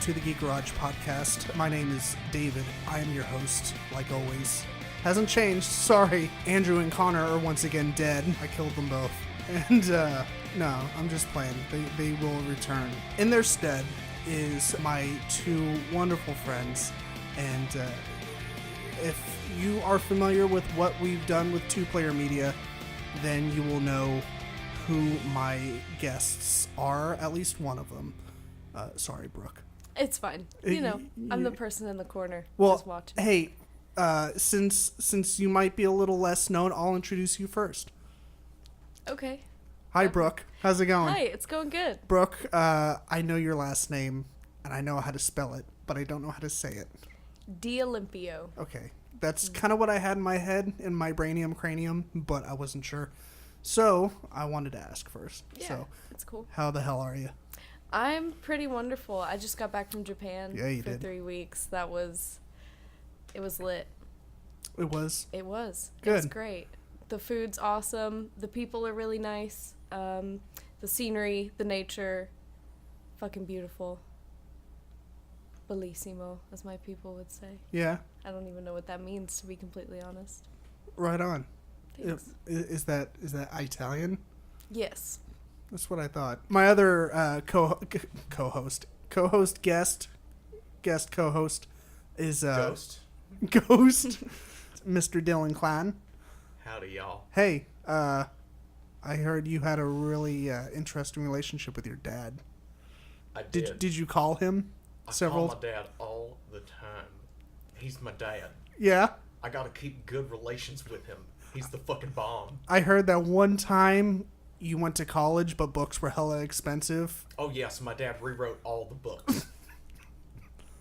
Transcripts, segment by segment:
to the Geek Garage podcast. My name is David. I am your host, like always. Hasn't changed. Sorry. Andrew and Connor are once again dead. I killed them both. And, no, I'm just playing. They will return. In their stead is my two wonderful friends. And, if you are familiar with what we've done with Two Player Media, then you will know who my guests are, at least one of them. Sorry, Brooke. It's fine. I'm the person in the corner just watching. Hey, since you might be a little less known, I'll introduce you first. Okay. Hi, Brooke. How's it going? Hi, it's going good. Brooke, I know your last name, and I know how to spell it, but I don't know how to say it. D'Olimpio. Okay. That's kind of what I had in my head, in my brainium cranium, but I wasn't sure. So, I wanted to ask first. Yeah, so, that's cool. How the hell are you? I'm pretty wonderful. I just got back from Japan for 3 weeks. It was lit. It was? It was. Good. It was great. The food's awesome. The people are really nice. The scenery, the nature, fucking beautiful. Bellissimo, as my people would say. Yeah. I don't even know what that means, to be completely honest. Right on. Thanks. Is that Italian? Yes. That's what I thought. My other co-host guest co-host is Ghost, Mr. Dylan Klein. howdy y'all. Hey, I heard you had a really interesting relationship with your dad. I did. Did you call him several? I call my dad all the time. He's my dad. Yeah. I gotta keep good relations with him. He's the fucking bomb. I heard that one time you went to college, but books were hella expensive. Oh yes, my dad rewrote all the books.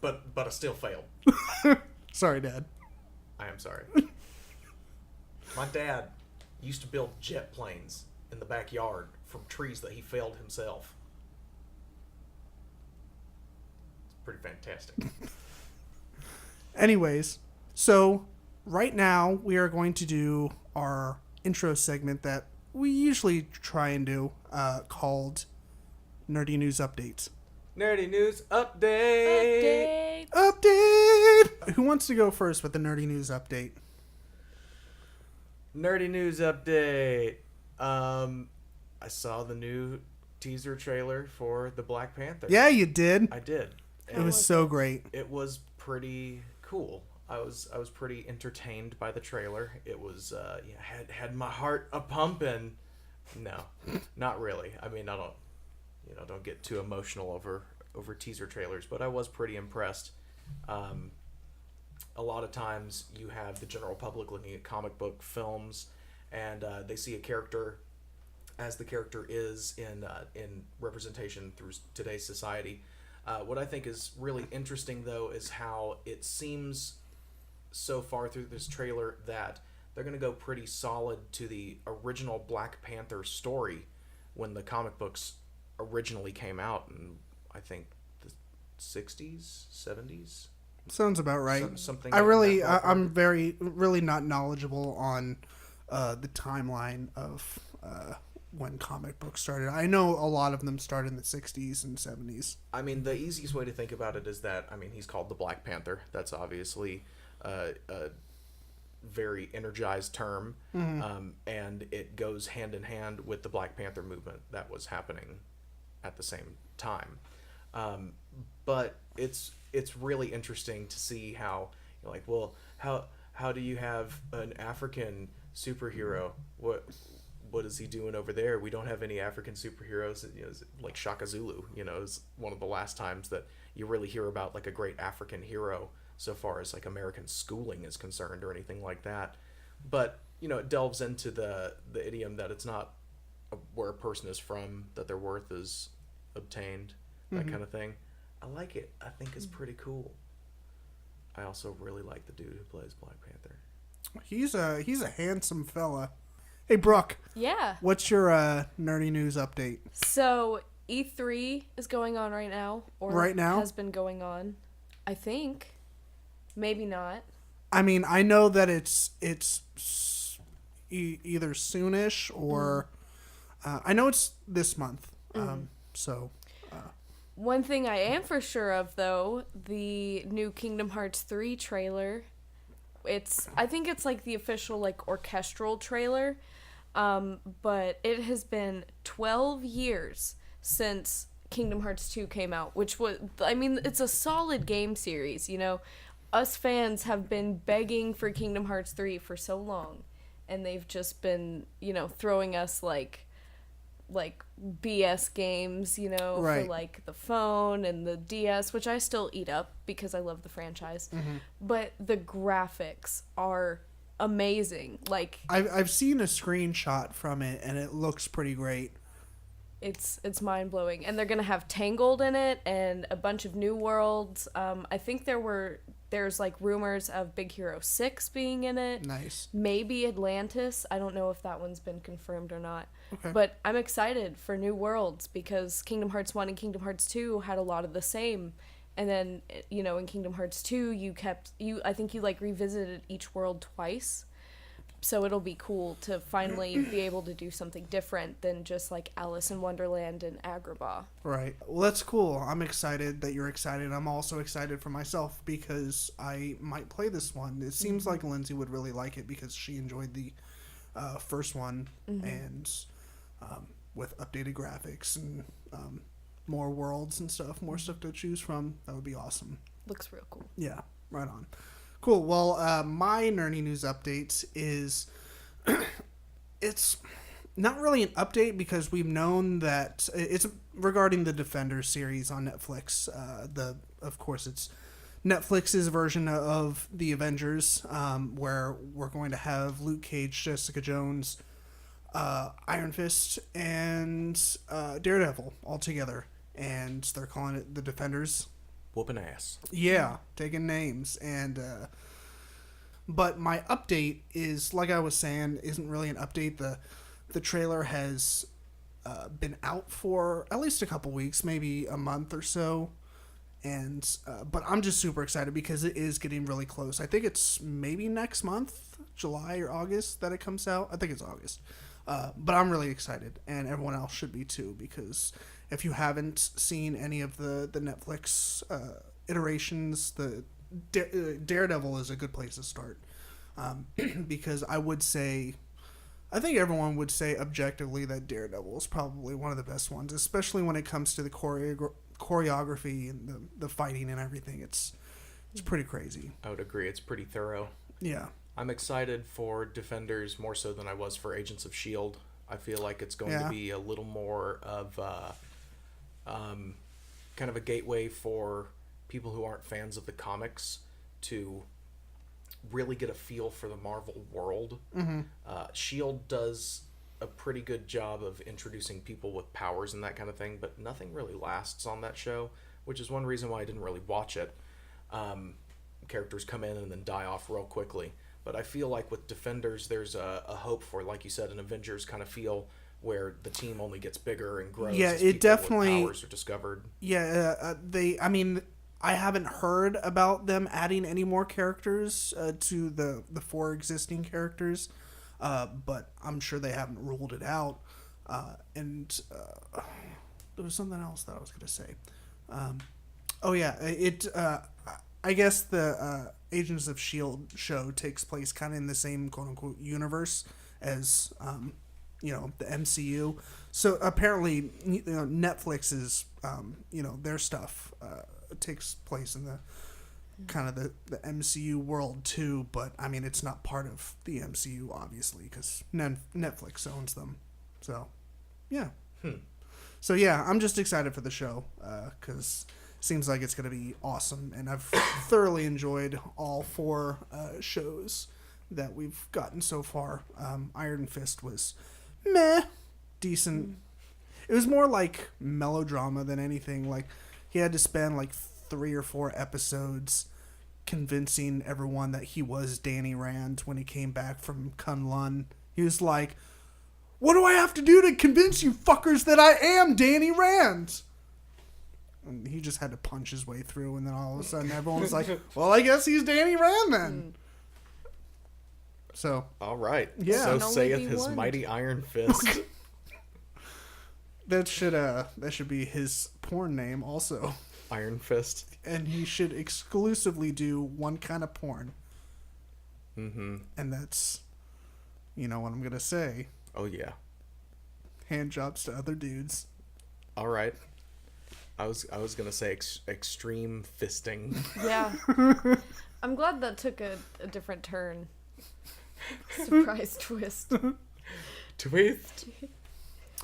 but I still failed. Sorry, Dad. I am sorry. My dad used to build jet planes in the backyard from trees that he felled himself. It's pretty fantastic. Anyways, so right now we are going to do our intro segment that we usually try and do, called Nerdy News Updates. Nerdy news update. Update! Who wants to go first with the Nerdy News Update? Nerdy news update. I saw the new teaser trailer for the Black Panther. Yeah, you did. I did. It was so great. It was pretty cool. I was pretty entertained by the trailer. It was had my heart a pumping. No, not really. I mean, I don't get too emotional over teaser trailers, but I was pretty impressed. A lot of times you have the general public looking at comic book films, and they see a character as the character is in representation through today's society. What I think is really interesting, though, is how it seems so far through this trailer that they're going to go pretty solid to the original Black Panther story when the comic books originally came out in, I think, the 60s, 70s. Sounds about right. Something. I'm really not knowledgeable on the timeline of when comic books started. I know a lot of them started in the 60s and 70s. I mean, the easiest way to think about it is that, I mean, he's called the Black Panther. That's obviously a very energized term, and it goes hand in hand with the Black Panther movement that was happening at the same time. But it's really interesting to see how, like, well, how do you have an African superhero? What is he doing over there? We don't have any African superheroes. Like Shaka Zulu, is one of the last times that you really hear about like a great African hero so far as like American schooling is concerned or anything like that. But it delves into the idiom that it's not where a person is from that their worth is obtained, that kind of thing. I like it. I think it's pretty cool. I also really like the dude who plays Black Panther. He's a handsome fella. Hey, Brooke. Yeah. What's your nerdy news update? So E3 is going on right now, or has been going on. I think, maybe not. I mean, I know that it's either soonish or I know it's this month. So One thing I am for sure of, though, the new Kingdom Hearts 3 trailer. I think it's like the official like orchestral trailer, but it has been 12 years since Kingdom Hearts 2 came out, which was, I mean, it's a solid game series, you know. Us fans have been begging for Kingdom Hearts 3 for so long, and they've just been, you know, throwing us like BS games, you know, Right. for like the phone and the DS, which I still eat up because I love the franchise. But the graphics are amazing. Like I've seen a screenshot from it, and it looks pretty great. it's mind blowing, and they're gonna have Tangled in it and a bunch of new worlds. I think there's like rumors of Big Hero 6 being in it. Nice. Maybe Atlantis. I don't know if that one's been confirmed or not. Okay. But I'm excited for new worlds because Kingdom Hearts 1 and Kingdom Hearts 2 had a lot of the same. And then, you know, in Kingdom Hearts 2, I think you like revisited each world twice. So it'll be cool to finally be able to do something different than just like Alice in Wonderland and Agrabah. Right. Well, that's cool. I'm excited that you're excited. I'm also excited for myself because I might play this one. It seems like Lindsay would really like it because she enjoyed the first one, and with updated graphics and more worlds and stuff, more stuff to choose from. That would be awesome. Looks real cool. Yeah, right on. Cool. Well, my nerdy news update is it's not really an update because we've known that it's regarding the Defenders series on Netflix. Of course, it's Netflix's version of the Avengers, where we're going to have Luke Cage, Jessica Jones, Iron Fist, and Daredevil all together, and they're calling it the Defenders. Whooping ass. Yeah, taking names. And but my update is, like I was saying, isn't really an update. The trailer has been out for at least a couple weeks, maybe a month or so. And but I'm just super excited because it is getting really close. I think it's maybe next month, July or August, that it comes out. I think it's August. But I'm really excited, and everyone else should be too, because if you haven't seen any of the Netflix iterations, the Daredevil is a good place to start, because I think everyone would say objectively that Daredevil is probably one of the best ones, especially when it comes to the choreography and the fighting and everything. It's pretty crazy. I would agree. It's pretty thorough. Yeah. I'm excited for Defenders more so than I was for Agents of S.H.I.E.L.D. I feel like it's going to be a little more of kind of a gateway for people who aren't fans of the comics to really get a feel for the Marvel world. S.H.I.E.L.D. does a pretty good job of introducing people with powers and that kind of thing, but nothing really lasts on that show, which is one reason why I didn't really watch it. Characters come in and then die off real quickly. But I feel like with Defenders, there's a hope for, like you said, an Avengers kind of feel where the team only gets bigger and grows. Yeah, as it people definitely. with powers are discovered. Yeah, I mean, I haven't heard about them adding any more characters to the four existing characters, but I'm sure they haven't ruled it out. And there was something else that I was going to say. Oh yeah, I guess the Agents of S.H.I.E.L.D. show takes place kind of in the same quote-unquote universe as, the MCU. So apparently, Netflix's, their stuff takes place in the kind of the MCU world too. But, I mean, it's not part of the MCU, obviously, because Netflix owns them. So, yeah. So, yeah, I'm just excited for the show because... seems like it's going to be awesome, and I've thoroughly enjoyed all four shows that we've gotten so far. Iron Fist was decent. It was more like melodrama than anything. Like, he had to spend like 3 or 4 episodes convincing everyone that he was Danny Rand when he came back from Kunlun. He was like, "What do I have to do to convince you fuckers that I am Danny Rand?" And he just had to punch his way through, and then all of a sudden everyone was like, "Well, I guess he's Danny Rand then." So, all right. Yeah. So Can only saith be his one. mighty Iron Fist. That should be his porn name also. Iron Fist. And he should exclusively do one kind of porn. Mm-hmm. And that's, you know what I'm gonna say. Oh yeah. Hand jobs to other dudes. All right. I was gonna say extreme fisting. Yeah. I'm glad that took a different turn. Surprise twist. Twist.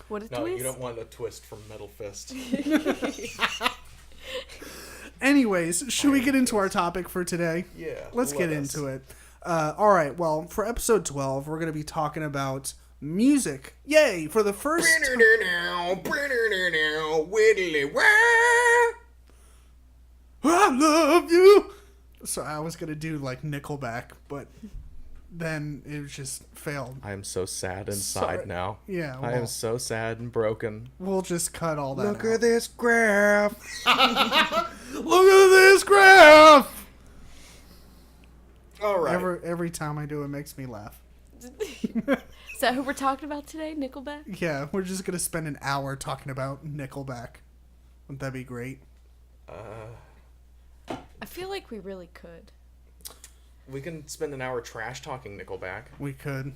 What a No, twist. you don't want a twist from Metal Fist. Anyways, should we get into our topic for today? Yeah. Let's get into it. All right. Well, for episode 12, we're gonna be talking about music. Yay! For the first. I love you. So I was gonna do like Nickelback, but then it just failed. I am so sad inside Sorry. now. Yeah, I well- am so sad and broken. We'll just cut all that Look out. at this graph. Look at this graph. All right. Every time I do it makes me laugh. Is that who we're talking about today? Nickelback? Yeah, we're just gonna spend an hour talking about Nickelback. Wouldn't that be great? I feel like we really could. We can spend an hour trash talking Nickelback. We could.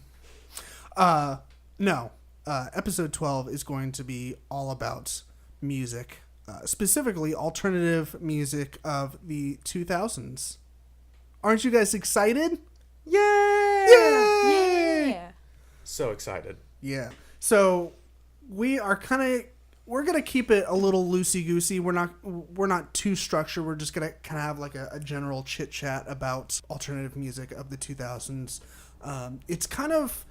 No. Episode 12 is going to be all about music. Specifically, alternative music of the 2000s. Aren't you guys excited? Yay! Yeah. So excited. Yeah. So we're gonna keep it a little loosey goosey. We're not too structured. We're just gonna kind of have like a general chit chat about alternative music of the 2000s. It's kind of,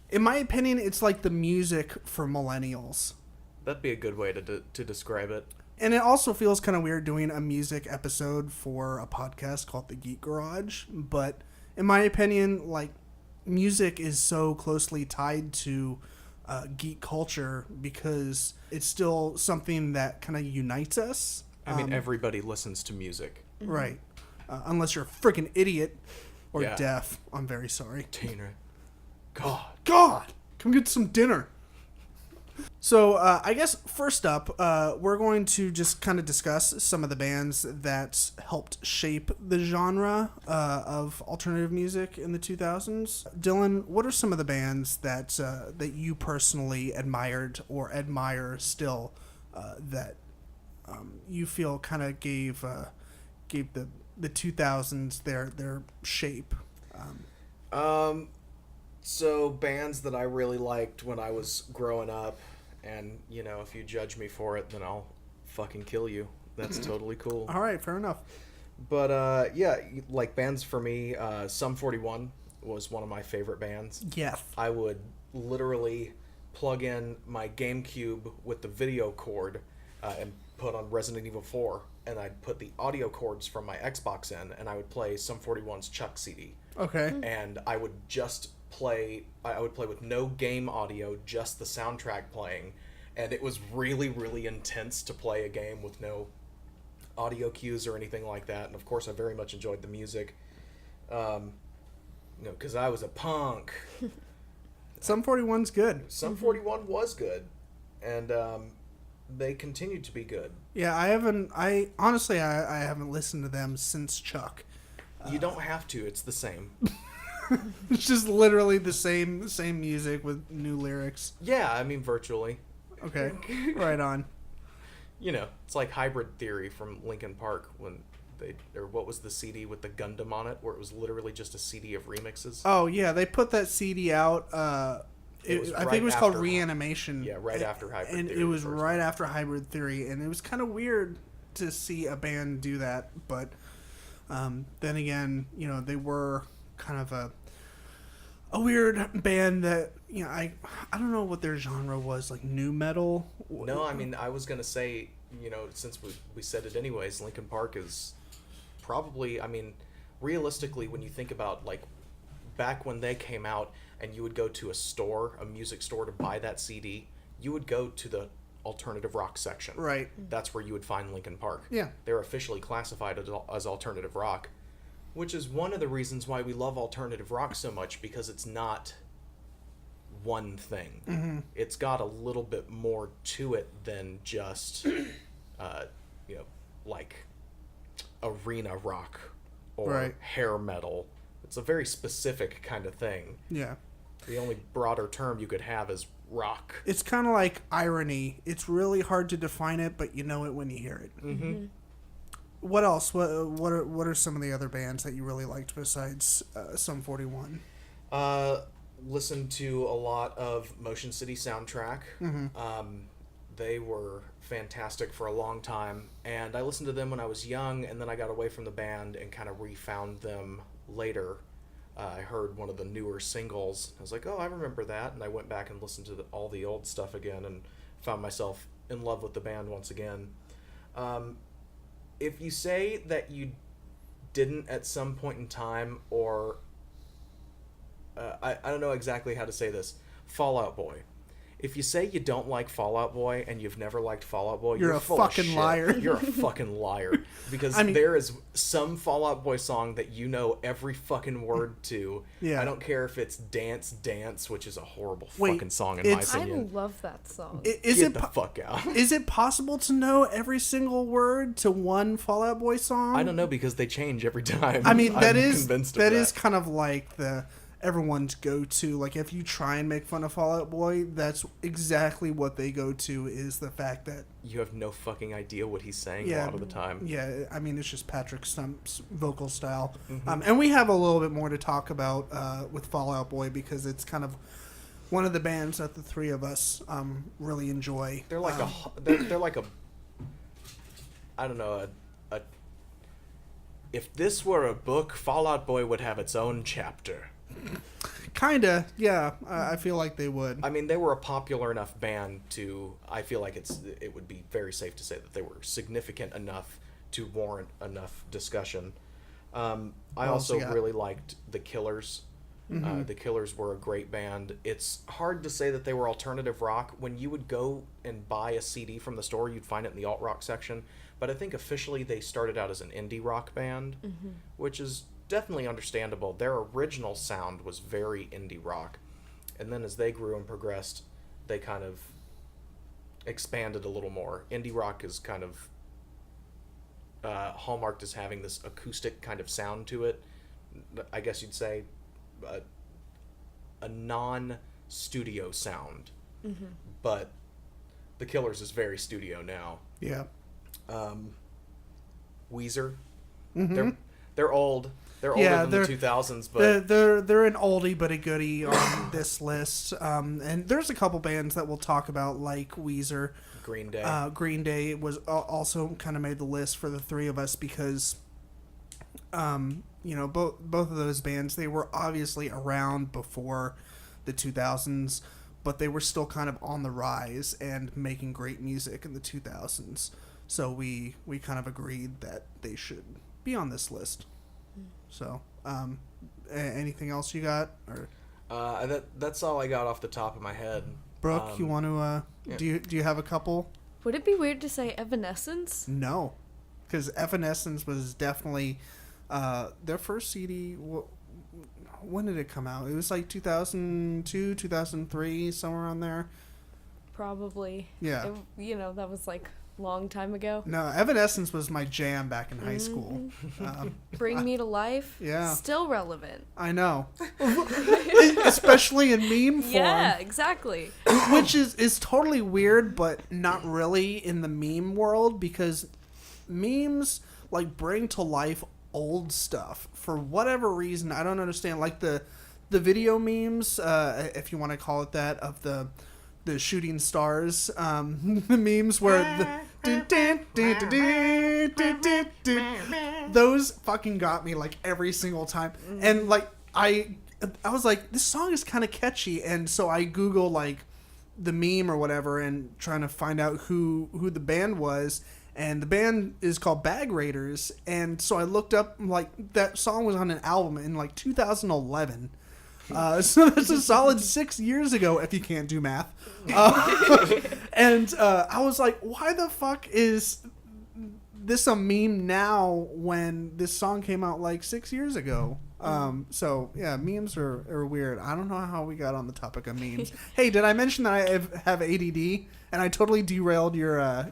in my opinion, it's like the music for millennials. That'd be a good way to describe it. And it also feels kind of weird doing a music episode for a podcast called The Geek Garage. But in my opinion, like, music is so closely tied to geek culture because it's still something that kind of unites us. I mean, everybody listens to music. Right. Unless you're a freaking idiot or Yeah. deaf. I'm very sorry. Tina. God. God, come get some dinner. So I guess first up, we're going to just kind of discuss some of the bands that helped shape the genre of alternative music in the 2000s. Dylan, what are some of the bands that that you personally admired or admire still that you feel kind of gave the 2000s their shape? So bands that I really liked when I was growing up, and you know, if you judge me for it, then I'll fucking kill you. That's totally cool. All right, fair enough. But yeah, like bands for me, Sum 41 was one of my favorite bands. Yes. I would literally plug in my GameCube with the video cord and put on Resident Evil 4, and I'd put the audio cords from my Xbox in, and I would play Sum 41's Chuck CD. Okay. And I would just play with no game audio, just the soundtrack playing, and it was really, really intense to play a game with no audio cues or anything like that. And of course I very much enjoyed the music, because I was a punk. Sum 41's good. Sum 41 was good, and they continued to be good. Yeah, I honestly haven't listened to them since Chuck. You don't have to, it's the same. It's just literally the same music with new lyrics. Yeah, I mean, virtually. Okay, right on. You know, it's like Hybrid Theory from Linkin Park, when or what was the CD with the Gundam on it, where it was literally just a CD of remixes. Oh yeah, they put that CD out. I think it was called after- Reanimation. Yeah, right after Hybrid and Theory. it was the first right one. after Hybrid Theory, and it was kind of weird to see a band do that. But then again, you know, they were kind of a weird band that, you know, I don't know what their genre was, like nu metal. No, I mean, I was gonna say, you know, since we said it anyways, Linkin Park is probably, I mean, realistically, when you think about, like, back when they came out and you would go to a music store to buy that CD, you would go to the alternative rock section. Right. That's where you would find Linkin Park. Yeah. They're officially classified as alternative rock, which is one of the reasons why we love alternative rock so much, because it's not one thing. It's got a little bit more to it than just, like arena rock or hair metal. It's a very specific kind of thing. Yeah. The only broader term you could have is rock. It's kind of like irony. It's really hard to define it, but you know it when you hear it. Mm-hmm. What else? What are some of the other bands that you really liked besides Sum 41? Listened to a lot of Motion City Soundtrack. They were fantastic for a long time, and I listened to them when I was young, and then I got away from the band and kind of refound them later. I heard one of the newer singles. I was like, oh, I remember that, and I went back and listened to all the old stuff again and found myself in love with the band once again. If you say that you didn't at some point in time, or I don't know exactly how to say this, Fall Out Boy. If you say you don't like Fall Out Boy and you've never liked Fall Out Boy, you're a full of fucking shit. liar. You're a fucking liar. Because there is some Fall Out Boy song that you know every fucking word to. Yeah. I don't care if it's Dance Dance, which is a horrible fucking song in my I opinion. love that song. Get the fuck out. Is it possible to know every single word to one Fall Out Boy song? I don't know, because they change every time. I mean, that I'm is convinced of that is kind of like everyone's go-to. Like, if you try and make fun of Fall Out Boy, that's exactly what they go to, is the fact that you have no fucking idea what he's saying a lot of the time. Yeah, I mean, it's just Patrick Stump's vocal style. And we have a little bit more to talk about with Fall Out Boy, because it's kind of one of the bands that the three of us really enjoy. They're like they're like a I don't know, a if this were a book, Fall Out Boy would have its own chapter. Kinda, yeah. I feel like they would. I mean, they were a popular enough band to. I feel like it would be very safe to say that they were significant enough to warrant enough discussion. I also really liked the Killers. The Killers were a great band. It's hard to say that they were alternative rock. When you would go and buy a CD from the store, you'd find it in the alt rock section. But I think officially they started out as an indie rock band, which is definitely understandable. Their original sound was very indie rock, and then as they grew and progressed, they kind of expanded a little more. Indie rock is kind of hallmarked as having this acoustic kind of sound to it. I guess you'd say a non-studio sound, but the Killers is very studio now. Yeah. Weezer, they're old. They're older than the 2000s, but they're an oldie but a goodie on this list. And there's a couple bands that we'll talk about, like Weezer. Green Day. Green Day was also kind of made the list for the three of us because, both of those bands, they were obviously around before the 2000s, but they were still kind of on the rise and making great music in the 2000s. So we kind of agreed that they should be on this list. So, anything else you got? Or that's all I got off the top of my head. Brooke, you want to? Do you have a couple? Would it be weird to say Evanescence? No, because Evanescence was definitely their first CD. When did it come out? It was like 2002, 2003, somewhere around there. Probably. Yeah. That was like long time ago. No, Evanescence was my jam back in high school. Bring Me to Life. Yeah. Still relevant. I know. Especially in meme form. Yeah, exactly. Which is totally weird, but not really in the meme world, because memes like bring to life old stuff for whatever reason. I don't understand. Like the video memes, if you want to call it that, of the shooting stars, the memes where those fucking got me like every single time. And like I was like, this song is kind of catchy, and so I Google like the meme or whatever and trying to find out who the band was, and the band is called Bag Raiders. And so I looked up, like, that song was on an album in like 2011. So that's a solid 6 years ago, if you can't do math. And I was like, why the fuck is this a meme now when this song came out like 6 years ago? So yeah, memes are weird. I don't know how we got on the topic of memes. Hey, did I mention that I have ADD and I totally derailed your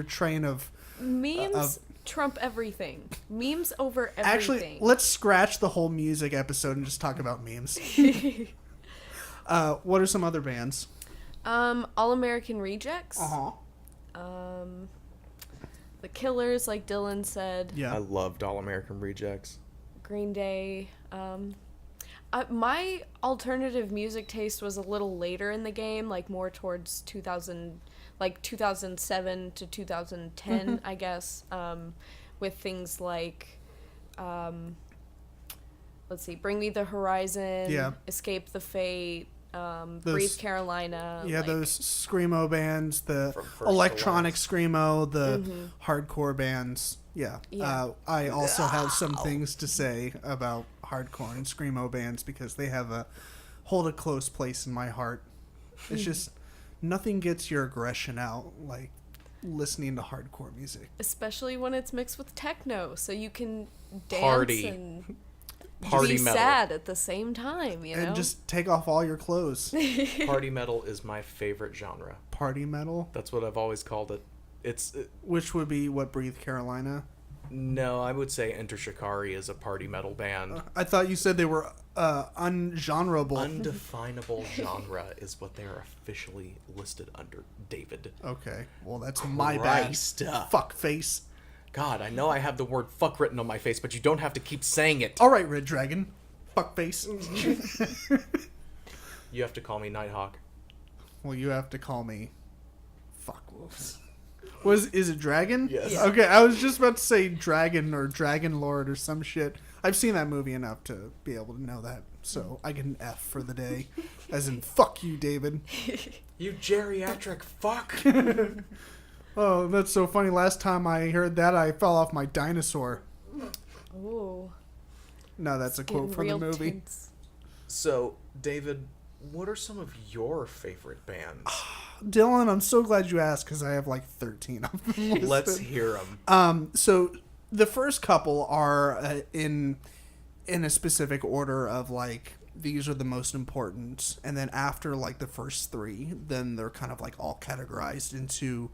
train of Memes trump everything. Memes over everything. Actually, let's scratch the whole music episode and just talk about memes. What are some other bands? All American Rejects. Uh-huh. The Killers, like Dylan said. I Yeah. loved All American Rejects. Green Day. My alternative music taste was a little later in the game, like more towards 2007 to 2010, I guess, with things like, let's see, Bring Me the Horizon, Yeah. Escape the Fate, Breathe Carolina. Yeah, like, those screamo bands, the From first to electronic last. screamo, the hardcore bands. Yeah. Yeah. I also have some things to say about hardcore and screamo bands because they hold a close place in my heart. It's just nothing gets your aggression out like listening to hardcore music. especially when it's mixed with techno, so you can dance Party. and Party be metal. sad at the same time, you know? And just take off all your clothes. Party metal is my favorite genre. Party metal, That's what I've always called it. which would be what Breathe Carolina. No, I would say Enter Shikari is a party metal band. I thought you said they were ungenreable. Undefinable genre is what they are officially listed under, David. Okay, well that's my Christ. bad. Fuck face. God, I know I have the word fuck written on my face, but you don't have to keep saying it. All right, Red Dragon. Fuck face. You have to call me Nighthawk. Well, you have to call me. Fuck wolves. Is it Dragon? Yes. Yeah. Okay, I was just about to say Dragon or Dragon Lord or some shit. I've seen that movie enough to be able to know that, so I get an F for the day, as in fuck you, David. You geriatric fuck. Oh, that's so funny. Last time I heard that, I fell off my dinosaur. Ooh. No, that's a quote Getting from the real movie. tense. So, David, what are some of your favorite bands? Dylan, I'm so glad you asked because I have like 13 of them. listed. Let's hear them. So the first couple are in a specific order of like these are the most important, and then after like the first three, then they're kind of like all categorized into,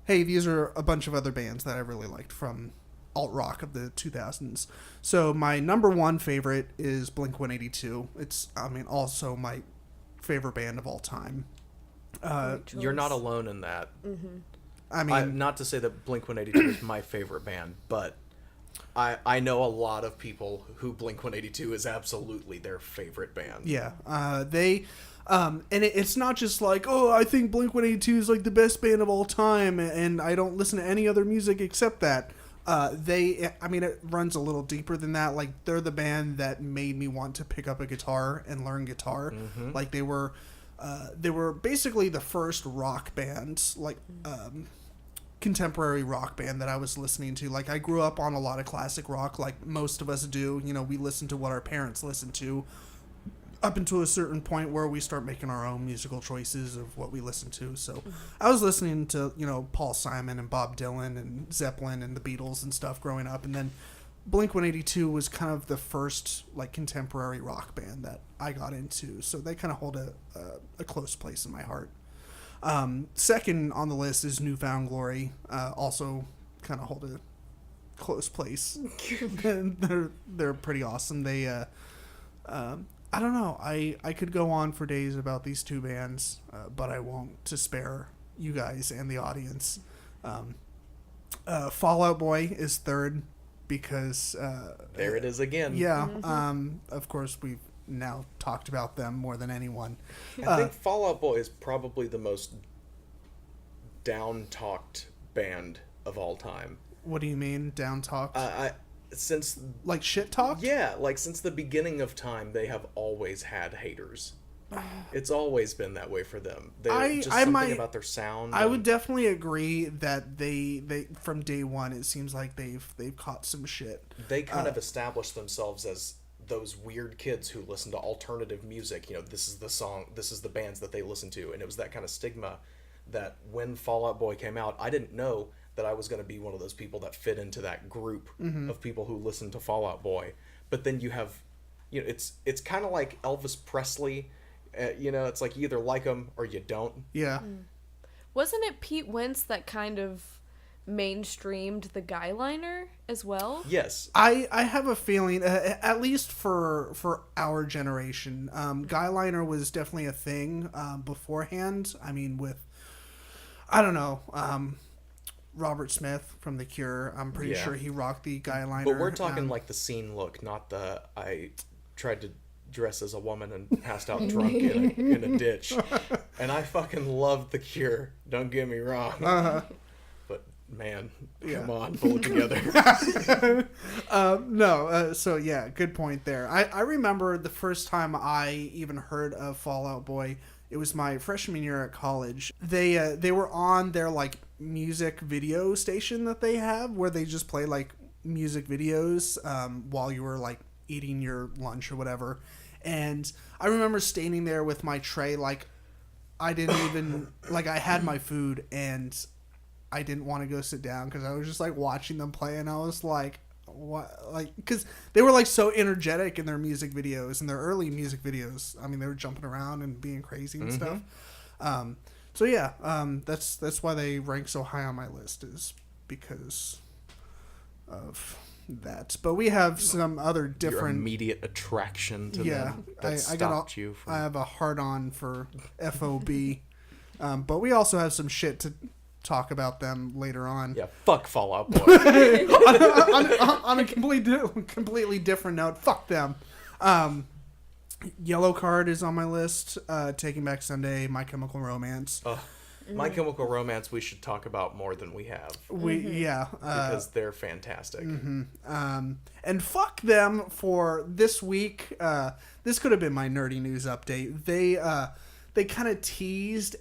hey, these are a bunch of other bands that I really liked from alt rock of the 2000s. So my number one favorite is Blink-182. It's also my favorite band of all time. Great choice. You're not alone in that. I mean, Not to say that Blink-182 is my favorite band, but I know a lot of people who Blink-182 is absolutely their favorite band. yeah, it's not just like, oh, I think Blink-182 is like the best band of all time, and I don't listen to any other music except that. It runs a little deeper than that. Like, they're the band that made me want to pick up a guitar and learn guitar. Mm-hmm. Like, they were basically the first rock band, like, contemporary rock band that I was listening to. Like, I grew up on a lot of classic rock, like most of us do. You know, we listen to what our parents listened to up until a certain point where we start making our own musical choices of what we listen to. So I was listening to, Paul Simon and Bob Dylan and Zeppelin and the Beatles and stuff growing up. And then Blink-182 was kind of the first like contemporary rock band that I got into. So they kind of hold a close place in my heart. Second on the list is Newfound Glory. Also kind of hold a close place. they're pretty awesome. They, I don't know. I could go on for days about these two bands, but I won't to spare you guys and the audience. Fall Out Boy is third because... There it is again. Yeah. Of course, we've now talked about them more than anyone. I think Fall Out Boy is probably the most down-talked band of all time. What do you mean, down talked? Since Like shit talk? Yeah, like since the beginning of time, they have always had haters. It's always been that way for them. Something about their sound. I would definitely agree that they from day one it seems like they've caught some shit. They kind of established themselves as those weird kids who listen to alternative music. This is the song, this is the bands that they listen to, and it was that kind of stigma that when Fall Out Boy came out, I didn't know that I was going to be one of those people that fit into that group of people who listened to Fall Out Boy. but then you have, it's kind of like Elvis Presley. It's like you either like him or you don't. Yeah. Wasn't it Pete Wentz that kind of mainstreamed the Guyliner as well? Yes. I have a feeling, at least for our generation, Guyliner was definitely a thing beforehand. I mean, with, I don't know, Robert Smith from The Cure, I'm pretty sure he rocked the Guyliner. But we're talking like the scene look, not the I tried to dress as a woman and passed out drunk in a ditch. And I fucking loved The Cure, don't get me wrong. But man, come on, pull it together. So yeah, good point there. I remember the first time I even heard of Fall Out Boy, it was my freshman year at college. They were on their like music video station that they have, where they just play like music videos while you were like eating your lunch or whatever. And I remember standing there with my tray, like I didn't even like I had my food and I didn't want to go sit down because I was just like watching them play, and I was like, what? Like, because they were like so energetic in their music videos, in their early music videos. I mean, they were jumping around and being crazy and stuff. So yeah, that's why they rank so high on my list, is because of that. But we have some other different Your immediate attraction to them that stopped you from... I have a hard on for FOB. But we also have some shit to talk about them later on. Yeah, fuck Fall Out Boy. on a completely different note, fuck them. Yellow Card is on my list. Taking Back Sunday, My Chemical Romance. My Chemical Romance we should talk about more than we have. Because they're fantastic. And fuck them for this week. This could have been my nerdy news update. They kind of teased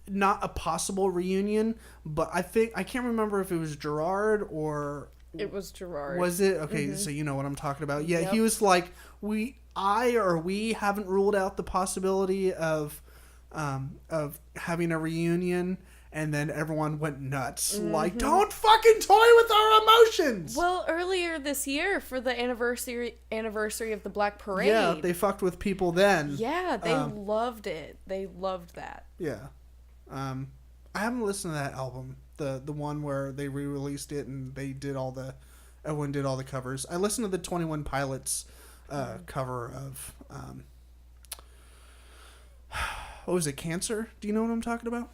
not a possible reunion, but I can't remember if it was Gerard or... It was Gerard. Was it? Okay, so you know what I'm talking about. Yeah, He was like, we haven't ruled out the possibility of having a reunion, and then everyone went nuts. Like, don't fucking toy with our emotions! Well, earlier this year, for the anniversary of the Black Parade. Yeah, they fucked with people then. Yeah, they loved it. They loved that. Yeah. I haven't listened to that album. The one where they re-released it and everyone did all the covers. I listened to the 21 Pilots cover of what was it, Cancer? Do you know what I'm talking about?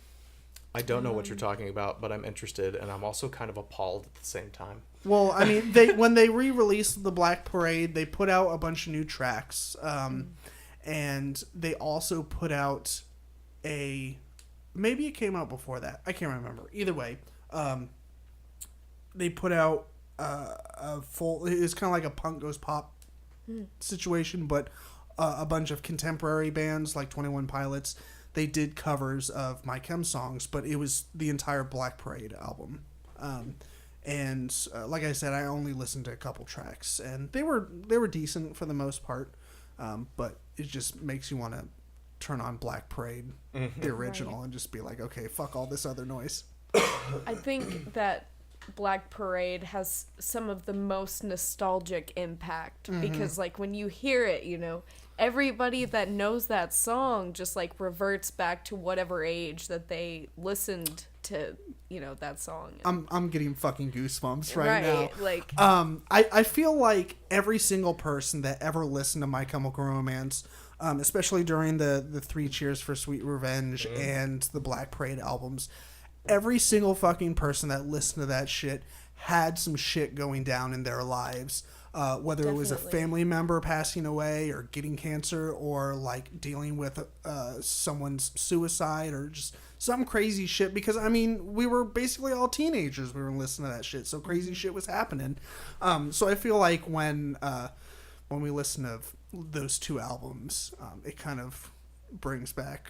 I don't know what you're talking about, but I'm interested, and I'm also kind of appalled at the same time. Well, I mean, when they re-released the Black Parade, they put out a bunch of new tracks, and they also put out maybe it came out before that. I can't remember. Either way, they put out a full... It's kind of like a punk goes pop situation, but a bunch of contemporary bands like 21 Pilots, they did covers of My Chem songs, but it was the entire Black Parade album. And like I said, I only listened to a couple tracks, and they were decent for the most part, but it just makes you want to turn on Black Parade, the original, and just be like, okay, fuck all this other noise. I think that Black Parade has some of the most nostalgic impact, because like when you hear it, everybody that knows that song just like reverts back to whatever age that they listened to, that song. I'm getting fucking goosebumps right now. Like, I feel like every single person that ever listened to My Chemical Romance, especially during the Three Cheers for Sweet Revenge and the Black Parade albums, every single fucking person that listened to that shit had some shit going down in their lives. Whether it was a family member passing away or getting cancer, or like dealing with someone's suicide, or just some crazy shit. Because I mean, we were basically all teenagers. We were listening to that shit, so crazy shit was happening. So I feel like when we listen to those two albums, it kind of brings back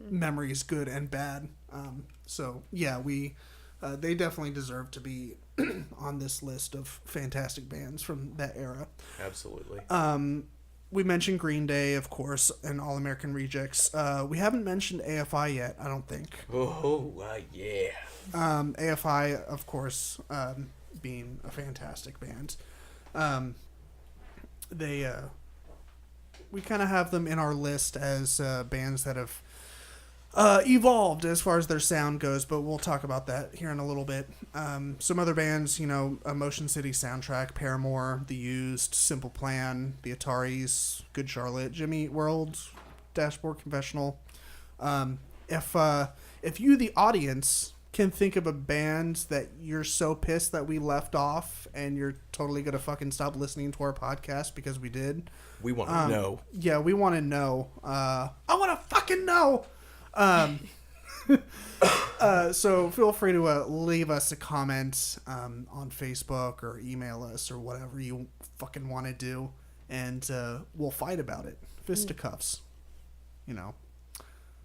memories, good and bad. So yeah, they definitely deserve to be on this list of fantastic bands from that era. Absolutely. We mentioned Green Day, of course, and All American Rejects. We haven't mentioned AFI yet, I don't think. Yeah. AFI, of course, being a fantastic band. they we kind of have them in our list as bands that have evolved as far as their sound goes, but we'll talk about that here in a little bit. Some other bands, Motion City Soundtrack, Paramore, The Used, Simple Plan, The Ataris, Good Charlotte, Jimmy Eat World, Dashboard Confessional. If you, the audience, can think of a band that you're so pissed that we left off and you're totally gonna fucking stop listening to our podcast because we did, We want to know. yeah, we want to know. I want to fucking know. So feel free to leave us a comment on Facebook or email us or whatever you fucking want to do, and we'll fight about it. Fisticuffs,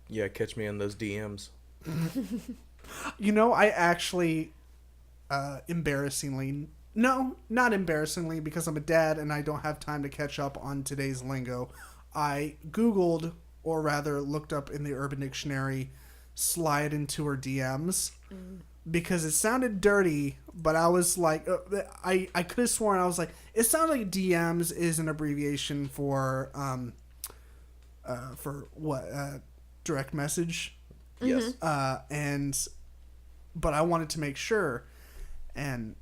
Yeah, catch me in those DMs. I actually, embarrassingly, no, not embarrassingly, because I'm a dad and I don't have time to catch up on today's lingo, I Googled, or rather looked up in the Urban Dictionary, slide into her DMs, because it sounded dirty, but I was like, I could have sworn, I was like, it sounds like DMs is an abbreviation for what, direct message? Yes. But I wanted to make sure, and